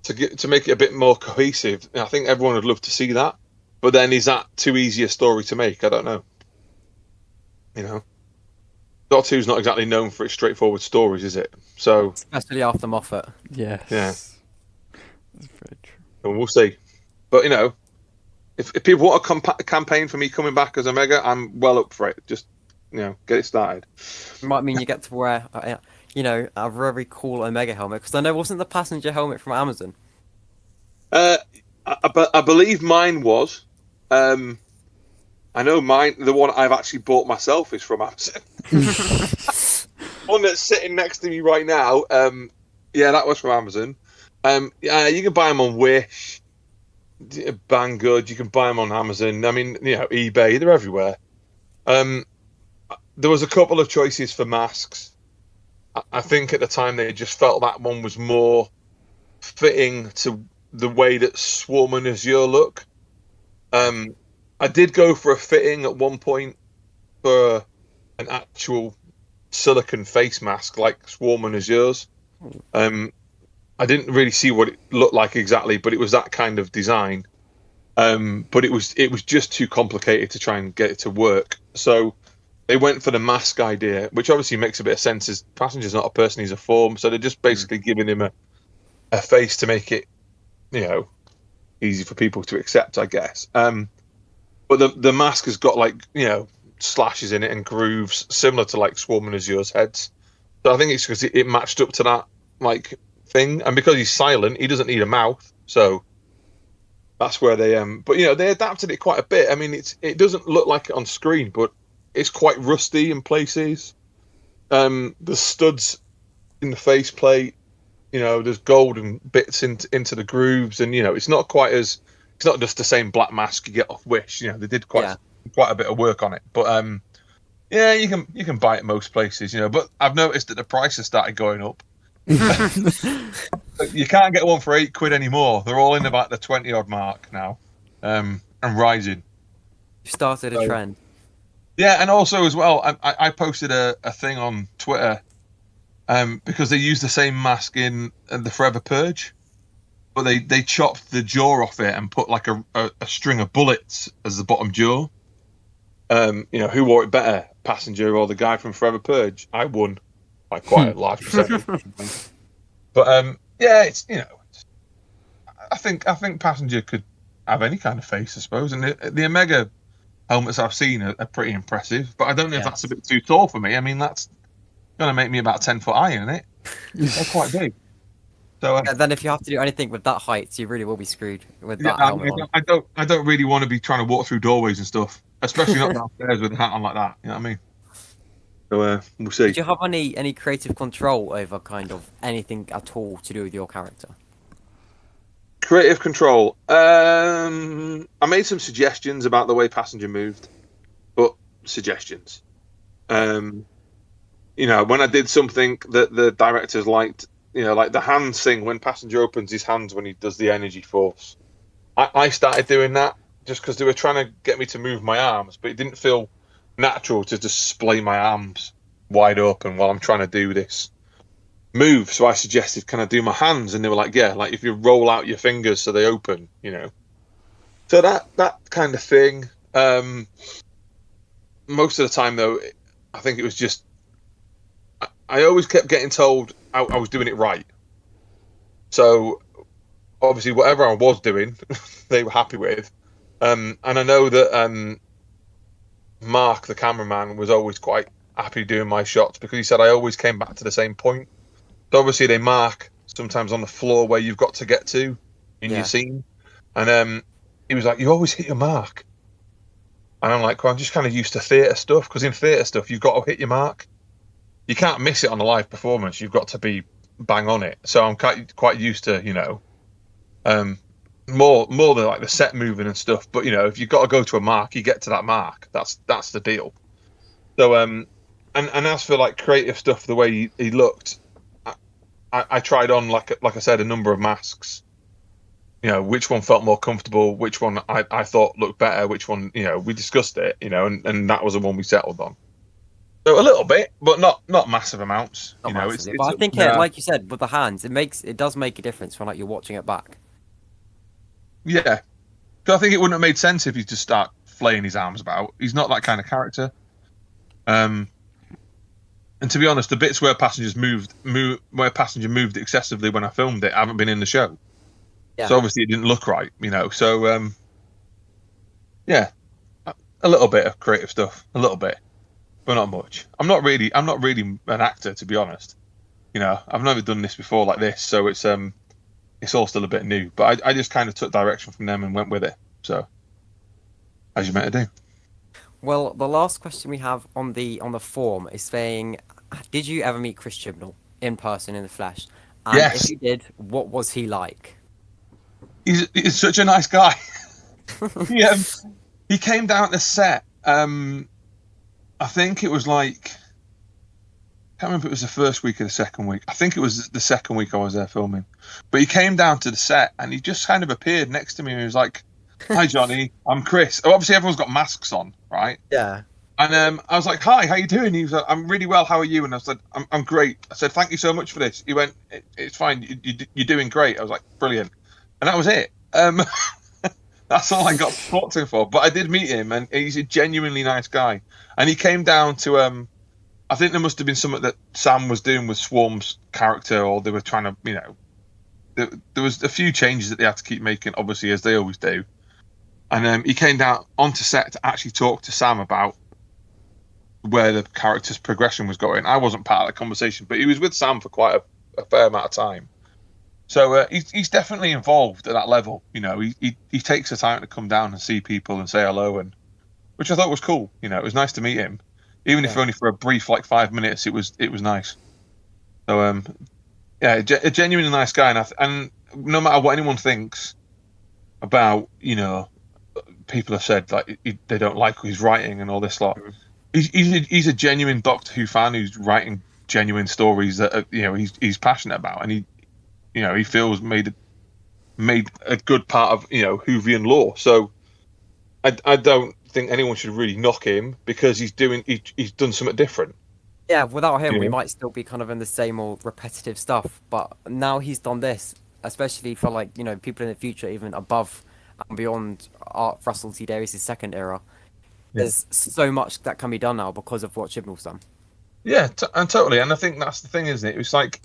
to make it a bit more cohesive. I think everyone would love to see that. But then is that too easy a story to make? I don't know. Doctor Who's not exactly known for its straightforward stories, is it? So especially after Moffat. Yeah. That's very true. And we'll see. But if people want a campaign for me coming back as Omega, I'm well up for it. Just get it started. It might mean you get to wear a very cool Omega helmet, because I know, wasn't the Passenger helmet from Amazon? I believe mine was. I know the one I've actually bought myself is from Amazon. One that's sitting next to me right now. Yeah, that was from Amazon. Yeah, you can buy them on Wish, Banggood. You can buy them on Amazon. I mean, eBay. They're everywhere. There was a couple of choices for masks. I think at the time they just felt that one was more fitting to the way that Swarm and Azure look. I did go for a fitting at one point for an actual silicon face mask like Swarm and Azure's. I didn't really see what it looked like exactly, but it was that kind of design. But it was just too complicated to try and get it to work. So they went for the mask idea, which obviously makes a bit of sense. As Passenger's not a person, he's a form. So they're just basically giving him a face to make it, easy for people to accept, I guess. But the mask has got like slashes in it and grooves similar to like Swarm and Azure's heads. So I think it's because it matched up to that like thing, and because he's silent, he doesn't need a mouth. So that's where they But they adapted it quite a bit. I mean, it doesn't look like it on screen, but it's quite rusty in places. The studs in the faceplate, there's golden bits into the grooves, and it's not quite as it's not just the same black mask you get off Wish. They did quite a bit of work on it, but you can buy it most places, But I've noticed that the prices started going up. You can't get one for £8 anymore. They're all in about the 20-odd mark now, and rising. You started a trend. Yeah, and also as well, I posted a thing on Twitter, because they used the same mask in the Forever Purge, but they chopped the jaw off it and put like a string of bullets as the bottom jaw. Who wore it better, Passenger or the guy from Forever Purge? I won by quite a large percentage. But it's I think Passenger could have any kind of face, I suppose, and the Omega helmets I've seen are pretty impressive, but I don't know if that's a bit too tall for me. I mean, that's going to make me about 10 foot high, isn't it? They're quite big. So and then if you have to do anything with that height, you really will be screwed with that helmet on. I don't really want to be trying to walk through doorways and stuff, especially not downstairs with a hat on like that. You know what I mean? So we'll see. Did you have any creative control over kind of anything at all to do with your character? Creative control. I made some suggestions about the way Passenger moved, but suggestions. When I did something that the directors liked, like the hands thing, when Passenger opens his hands when he does the energy force, I started doing that just because they were trying to get me to move my arms, but it didn't feel natural to display my arms wide open while I'm trying to do this move. So I suggested, can I do my hands? And they were like, yeah, like if you roll out your fingers so they open, So that kind of thing. Most of the time, though, I think it was just I always kept getting told I was doing it right. So obviously, whatever I was doing, they were happy with. And I know that Mark, the cameraman, was always quite happy doing my shots because he said I always came back to the same point. So obviously, they mark sometimes on the floor where you've got to get to in your scene. And he was like, you always hit your mark. And I'm like, well, I'm just kind of used to theatre stuff, because in theatre stuff, you've got to hit your mark. You can't miss it on a live performance. You've got to be bang on it. So I'm quite used to, more than like the set moving and stuff. But, if you've got to go to a mark, you get to that mark. That's the deal. So, and as for like creative stuff, the way he looked, I tried on, like I said, a number of masks. Which one felt more comfortable, which one I thought looked better, which one, we discussed it, and that was the one we settled on. So a little bit, but not massive amounts. But I think, like you said, with the hands, it does make a difference when like you're watching it back. Yeah, because I think it wouldn't have made sense if he just start flaying his arms about. He's not that kind of character. And to be honest, the bits where Passenger moved excessively when I filmed it haven't been in the show. Yeah. So obviously it didn't look right, So yeah, a little bit of creative stuff, a little bit, but not much. I'm not really an actor, to be honest. I've never done this before like this, so it's all still a bit new. But I just kind of took direction from them and went with it. So as you're meant to do. Well, the last question we have on the form is saying, did you ever meet Chris Chibnall in person, in the flesh? And yes. If you did, what was he like? He's such a nice guy. He came down to set. I think it was like, I can't remember if it was the first week or the second week. I think it was the second week I was there filming. But he came down to the set and he just kind of appeared next to me and he was like, hi, Jonny, I'm Chris. Oh, obviously, everyone's got masks on, right? Yeah. And I was like, hi, how you doing? He was like, I'm really well, how are you? And I said, I'm great. I said, thank you so much for this. He went, it's fine, you're doing great. I was like, brilliant. And that was it. That's all I got talked to him for. But I did meet him, and he's a genuinely nice guy. And he came down to, I think there must have been something that Sam was doing with Swarm's character, or they were trying to, there was a few changes that they had to keep making, obviously, as they always do. And he came down onto set to actually talk to Sam about where the character's progression was going. I wasn't part of that conversation, but he was with Sam for quite a fair amount of time. So he's definitely involved at that level. You know, he takes the time to come down and see people and say hello, and which I thought was cool. You know, it was nice to meet him, even if only for a brief 5 minutes. It was nice. So yeah, a genuinely nice guy, and no matter what anyone thinks about, you know, people have said they don't like his writing and all this lot. He's a genuine Doctor Who fan who's writing genuine stories that he's passionate about, and he feels made a good part of Whovian lore. So I don't think anyone should really knock him because he's done something different. Yeah, without him, we might still be kind of in the same old repetitive stuff. But now he's done this, especially for people in the future, even above and beyond Art Russell T Davies' second era. There's so much that can be done now because of what Chibnall's done. Yeah, and totally. And I think that's the thing, isn't it? It's like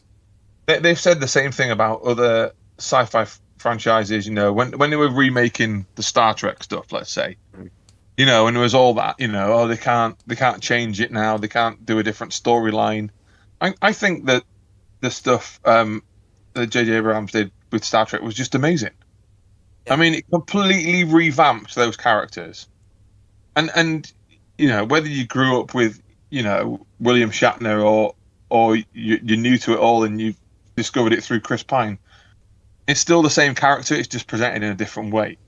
they've said the same thing about other sci-fi franchises. You know, when they were remaking the Star Trek stuff, let's say, and there was all that. They can't change it now. They can't do a different storyline. I think that the stuff that J.J. Abrams did with Star Trek was just amazing. Yeah. I mean, it completely revamped those characters. And whether you grew up with William Shatner or you're new to it all and you discovered it through Chris Pine, it's still the same character. It's just presented in a different way.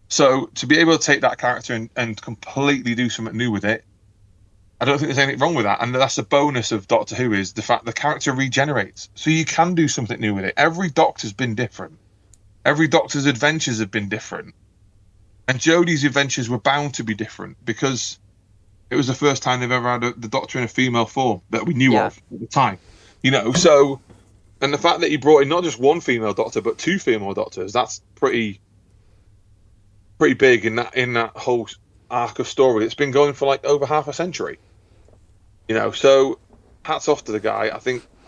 So to be able to take that character and completely do something new with it, I don't think there's anything wrong with that. And that's the bonus of Doctor Who, is the fact the character regenerates. So you can do something new with it. Every Doctor's been different. Every Doctor's adventures have been different. And Jodie's adventures were bound to be different because it was the first time they've ever had the Doctor in a female form that we knew of at the time. So, and the fact that he brought in not just one female Doctor but two female Doctors, that's pretty big in that whole arc of story. It's been going for over half a century. So hats off to the guy. I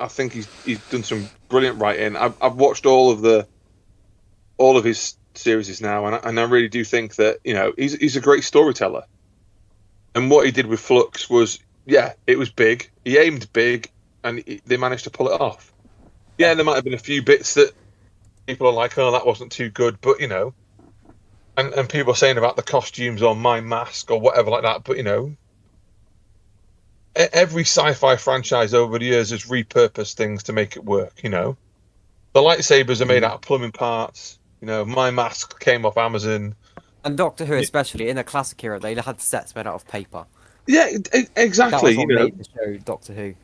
think he's done some brilliant writing. I've watched all of his series now, and I really do think that he's a great storyteller. And what he did with Flux was, it was big. He aimed big, and they managed to pull it off. Yeah, there might have been a few bits that people are like, "Oh, that wasn't too good," but and people are saying about the costumes on My Mask or whatever like that. But every sci-fi franchise over the years has repurposed things to make it work. The lightsabers are made out of plumbing parts. My Mask came off Amazon. And Doctor Who, especially in the classic era, they had sets made out of paper. Yeah, exactly. That was what made the show Doctor Who.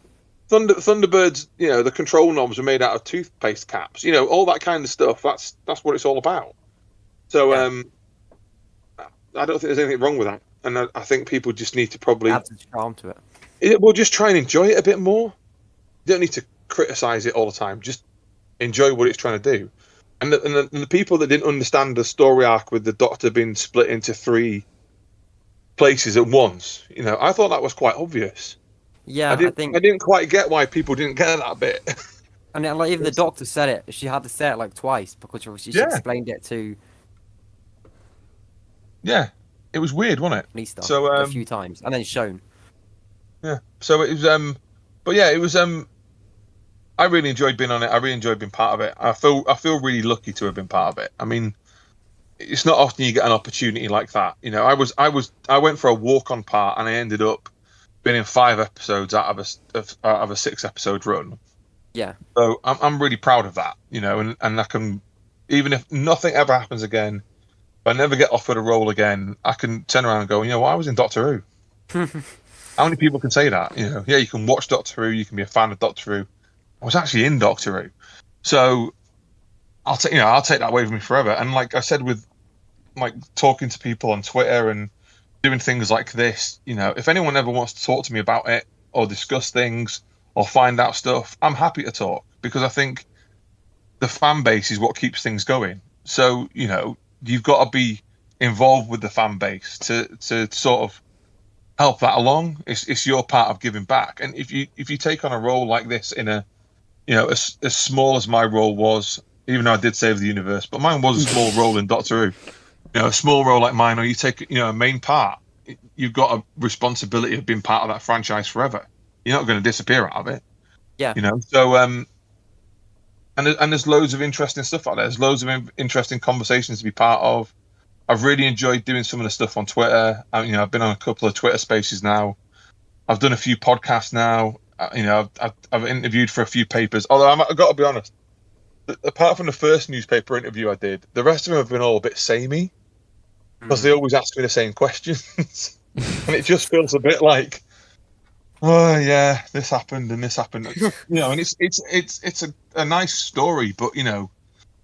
Thunderbirds, the control knobs are made out of toothpaste caps. All that kind of stuff. That's what it's all about. So, I don't think there's anything wrong with that, and I think people just need to probably add some charm to it. We'll just try and enjoy it a bit more. You don't need to criticize it all the time. Just enjoy what it's trying to do. And the people that didn't understand the story arc with the Doctor being split into three places at once, I thought that was quite obvious. Yeah, I didn't quite get why people didn't get that bit. And even the Doctor said it. She had to say it twice because she explained it to. Yeah, it was weird, wasn't it? Easter, a few times, and then shown. Yeah, so it was. But yeah, it was. I really enjoyed being on it. I really enjoyed being part of it. I feel really lucky to have been part of it. I mean, it's not often you get an opportunity like that. I went for a walk-on part, and I ended up being in 5 episodes out of a 6-episode run. Yeah. So I'm really proud of that. And I can, even if nothing ever happens again, if I never get offered a role again, I can turn around and go, well, I was in Doctor Who. How many people can say that? Yeah, you can watch Doctor Who, you can be a fan of Doctor Who. I was actually in Doctor Who, so I'll take that away with me forever. And like I said, with talking to people on Twitter and doing things like this, if anyone ever wants to talk to me about it or discuss things or find out stuff, I'm happy to talk, because I think the fan base is what keeps things going. So you've got to be involved with the fan base to sort of help that along. It's your part of giving back. And if you take on a role like this in a as small as my role was, even though I did save the universe. But mine was a small role in Doctor Who. A small role like mine, or you take a main part. You've got a responsibility of being part of that franchise forever. You're not going to disappear out of it. Yeah. So and there's loads of interesting stuff out there. There's loads of interesting conversations to be part of. I've really enjoyed doing some of the stuff on Twitter. I've been on a couple of Twitter Spaces now. I've done a few podcasts now. I've interviewed for a few papers. Although I've got to be honest, apart from the first newspaper interview I did, the rest of them have been all a bit samey because they always ask me the same questions, and it just feels a bit like, oh yeah, this happened and this happened. And it's a nice story, but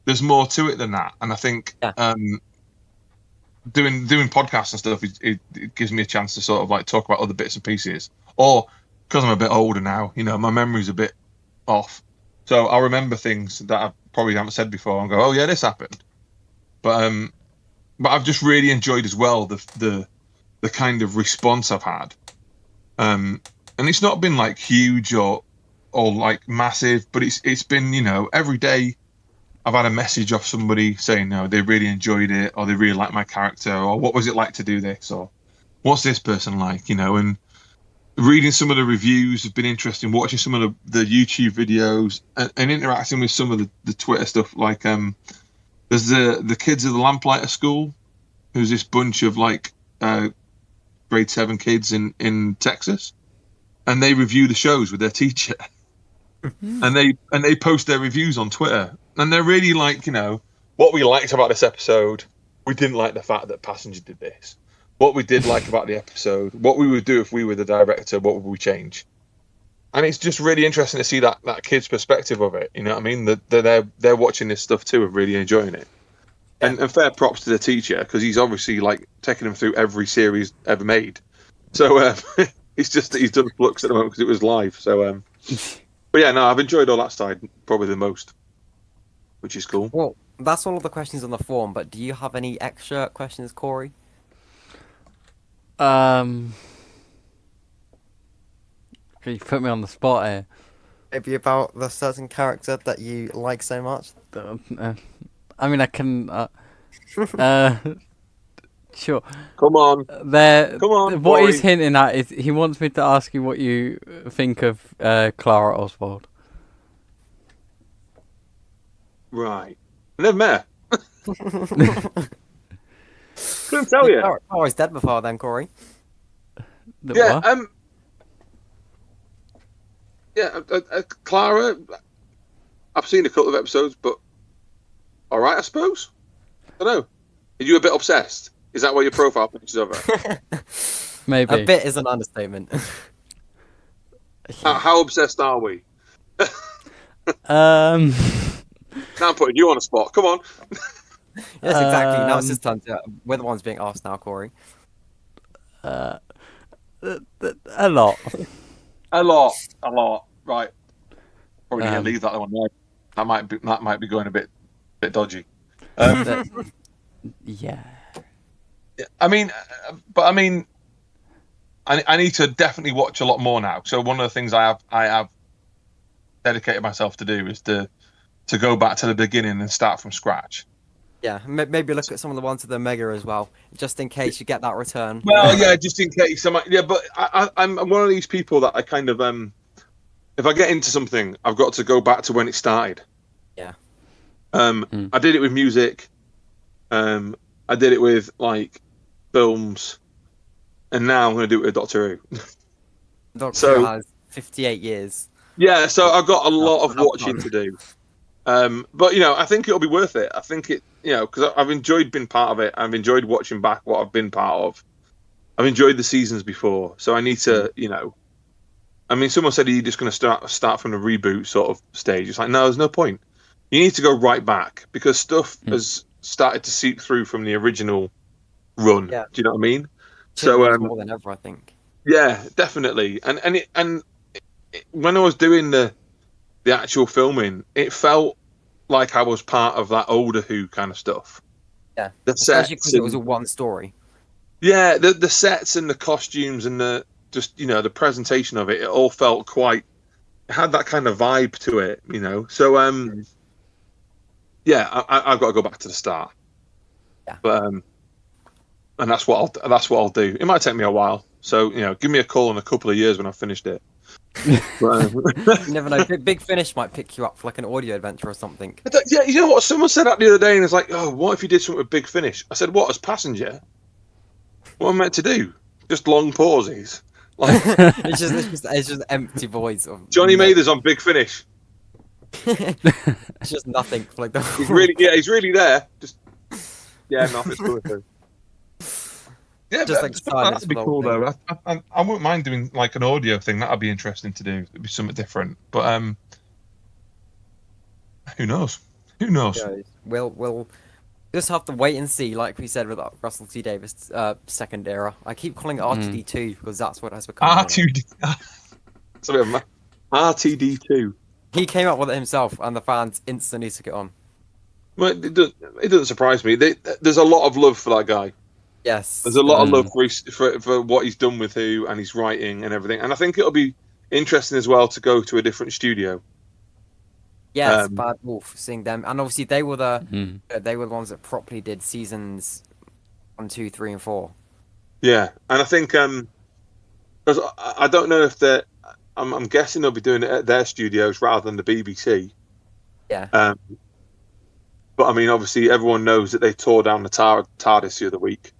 there's more to it than that. And I think doing podcasts and stuff, it gives me a chance to sort of like talk about other bits and pieces. Or because I'm a bit older now, my memory's a bit off, so I'll remember things that I probably haven't said before and go, oh yeah, this happened. But I've just really enjoyed as well the kind of response I've had. And it's not been like huge or like massive, but it's been, every day I've had a message off somebody saying, no, they really enjoyed it, or they really like my character, or what was it like to do this, or what's this person like, and reading some of the reviews has been interesting, watching some of the YouTube videos and interacting with some of the Twitter stuff. Like there's the kids of the Lamplighter School, who's this bunch of like grade 7 kids in Texas, and they review the shows with their teacher. and they post their reviews on Twitter, and they're really like, what we liked about this episode, we didn't like the fact that Passenger did this. What we did like about the episode, what we would do if we were the director, what would we change? And it's just really interesting to see that kid's perspective of it. You know what I mean? That they're watching this stuff too and really enjoying it. And fair props to the teacher, because he's obviously like taking them through every series ever made. So it's just that he's done Flux at the moment because it was live. So but yeah, no, I've enjoyed all that side probably the most, which is cool. Well, that's all of the questions on the form, but do you have any extra questions, Corey? You put me on the spot here. Maybe about the certain character that you like so much? I mean, I can. Sure. Come on. Come on. What Corey. he's hinting at is he wants me to ask you what you think of Clara Oswald. Right. I never met her. Couldn't tell you. Oh, he's dead before then, Corey. What? Clara, I've seen a couple of episodes, but all right, I suppose. I don't know. Are you a bit obsessed? Is that what your profile pictures of her? Maybe. A bit is an understatement. How obsessed are we? Um. Now I'm putting you on a spot. Come on. Yes, exactly. Now it's his turn. We're the ones being asked now, Corey. A lot. A lot. Right. Probably need to Um, leave that one there. That might be going a bit dodgy. Yeah. I mean, I need to definitely watch a lot more now. So one of the things I have dedicated myself to do is to go back to the beginning and start from scratch. Yeah, maybe look at some of the ones with the Mega as well, just in case you get that return. Well, yeah, just in case. But I'm one of these people that I kind of if I get into something, I've got to go back to when it started. Yeah. I did it with music. I did it with like films, and now I'm going to do it with Doctor Who. Doctor Who has 58 years. Yeah, so I've got a lot of watching to do. But I think it'll be worth it. I think it, because I've enjoyed being part of it. I've enjoyed watching back what I've been part of. I've enjoyed the seasons before, so I need to, I mean, someone said, are you just going to start from the reboot sort of stage? It's like, no, there's no point. You need to go right back because stuff has started to seep through from the original run. Yeah. Do you know what I mean? So more than ever, I think. Yeah, definitely. And when I was doing the actual filming, it felt like I was part of that older Who kind of stuff. Yeah, the especially because it was a one story. Yeah, the sets and the costumes and the the presentation of it all felt it had that kind of vibe to it, So yeah, I've got to go back to the start. Yeah. But and that's what I'll do. It might take me a while, so give me a call in a couple of years when I've finished it. But, You never know. Big Finish might pick you up for like an audio adventure or something. yeah, you know what? Someone said that the other day, and it's like, oh, what if you did something with Big Finish? I said, what, as passenger? What am I meant to do? Just long pauses. Like it's just empty voids of Johnny Mather's on Big Finish. It's just nothing for like the. He's really there. Just nothing's coming through. Yeah, Just but like silence that'd be for the cool whole though. I wouldn't mind doing like an audio thing. That'd be interesting to do. It'd be something different. But who knows? Who knows? Yeah, we'll just have to wait and see. Like we said with Russell T Davies second era. I keep calling it RTD2 because that's what it has become. R2D. Sorry, RTD2. He came up with it himself, and the fans instantly took it on. Well, it doesn't surprise me. There's a lot of love for that guy. Yes. There's a lot of love for what he's done with Who and his writing and everything. And I think it'll be interesting as well to go to a different studio. Yes, Bad Wolf, seeing them, and obviously they were the ones that properly did seasons 1, 2, 3, and 4. Yeah, and I think because I don't know if they're. I'm guessing they'll be doing it at their studios rather than the BBC. Yeah. But I mean, obviously, everyone knows that they tore down the TARDIS the other week.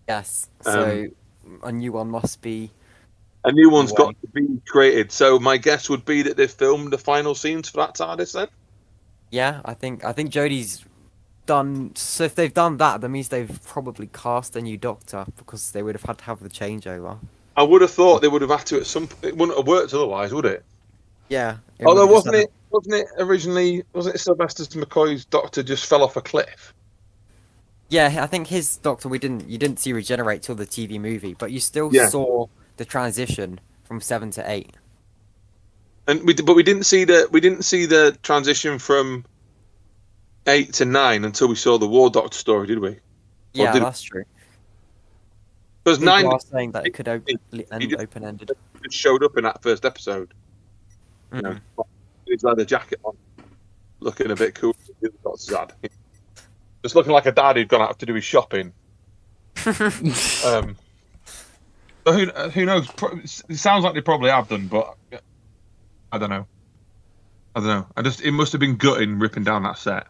Yes. So a new one must be. A new one's got to be created. So my guess would be that they've filmed the final scenes for that TARDIS then. Yeah, I think Jodie's done. So if they've done that, that means they've probably cast a new Doctor because they would have had to have the changeover. I would have thought they would have had to at some point. It wouldn't have worked otherwise, would it? Yeah. Although wasn't it originally Sylvester McCoy's Doctor just fell off a cliff? Yeah, I think his Doctor you didn't see regenerate till the TV movie, but you still saw the transition from 7 to 8. And we didn't see the transition from 8 to 9 until we saw the War Doctor story, did we? Yeah, that's true. Because 9 are saying that it could end open-ended. It showed up in that first episode. You know, his leather jacket on, looking a bit cool. Sad. Just looking like a dad who'd gone out to do his shopping. So who knows? It sounds like they probably have done, but I don't know. It must have been gutting ripping down that set.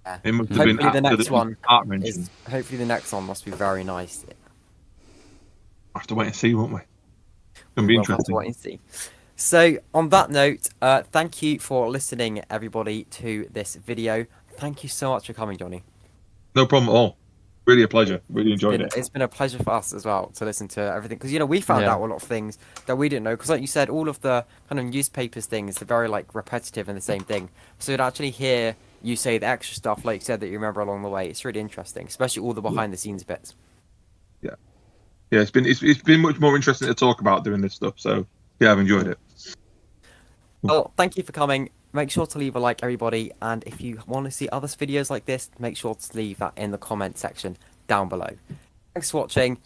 Yeah. It must have Hopefully been the next one heart-wrenching. Hopefully the next one must be very nice. We'll have to wait and see, won't we? It's gonna be We'll have to interesting. wait and see. So on that note, thank you for listening, everybody, to this video. Thank you so much for coming, Johnny. No problem at all. Really a pleasure. Really enjoyed it. It's been a pleasure for us as well to listen to everything because we found out a lot of things that we didn't know because, like you said, all of the kind of newspapers things are very like repetitive and the same thing. So to actually hear you say the extra stuff, like you said, that you remember along the way, it's really interesting, especially all the behind the scenes bits. Yeah, it's been much more interesting to talk about doing this stuff. So yeah, I've enjoyed it. Well, thank you for coming. Make sure to leave a like, everybody, and if you want to see other videos like this, make sure to leave that in the comment section down below. Thanks for watching.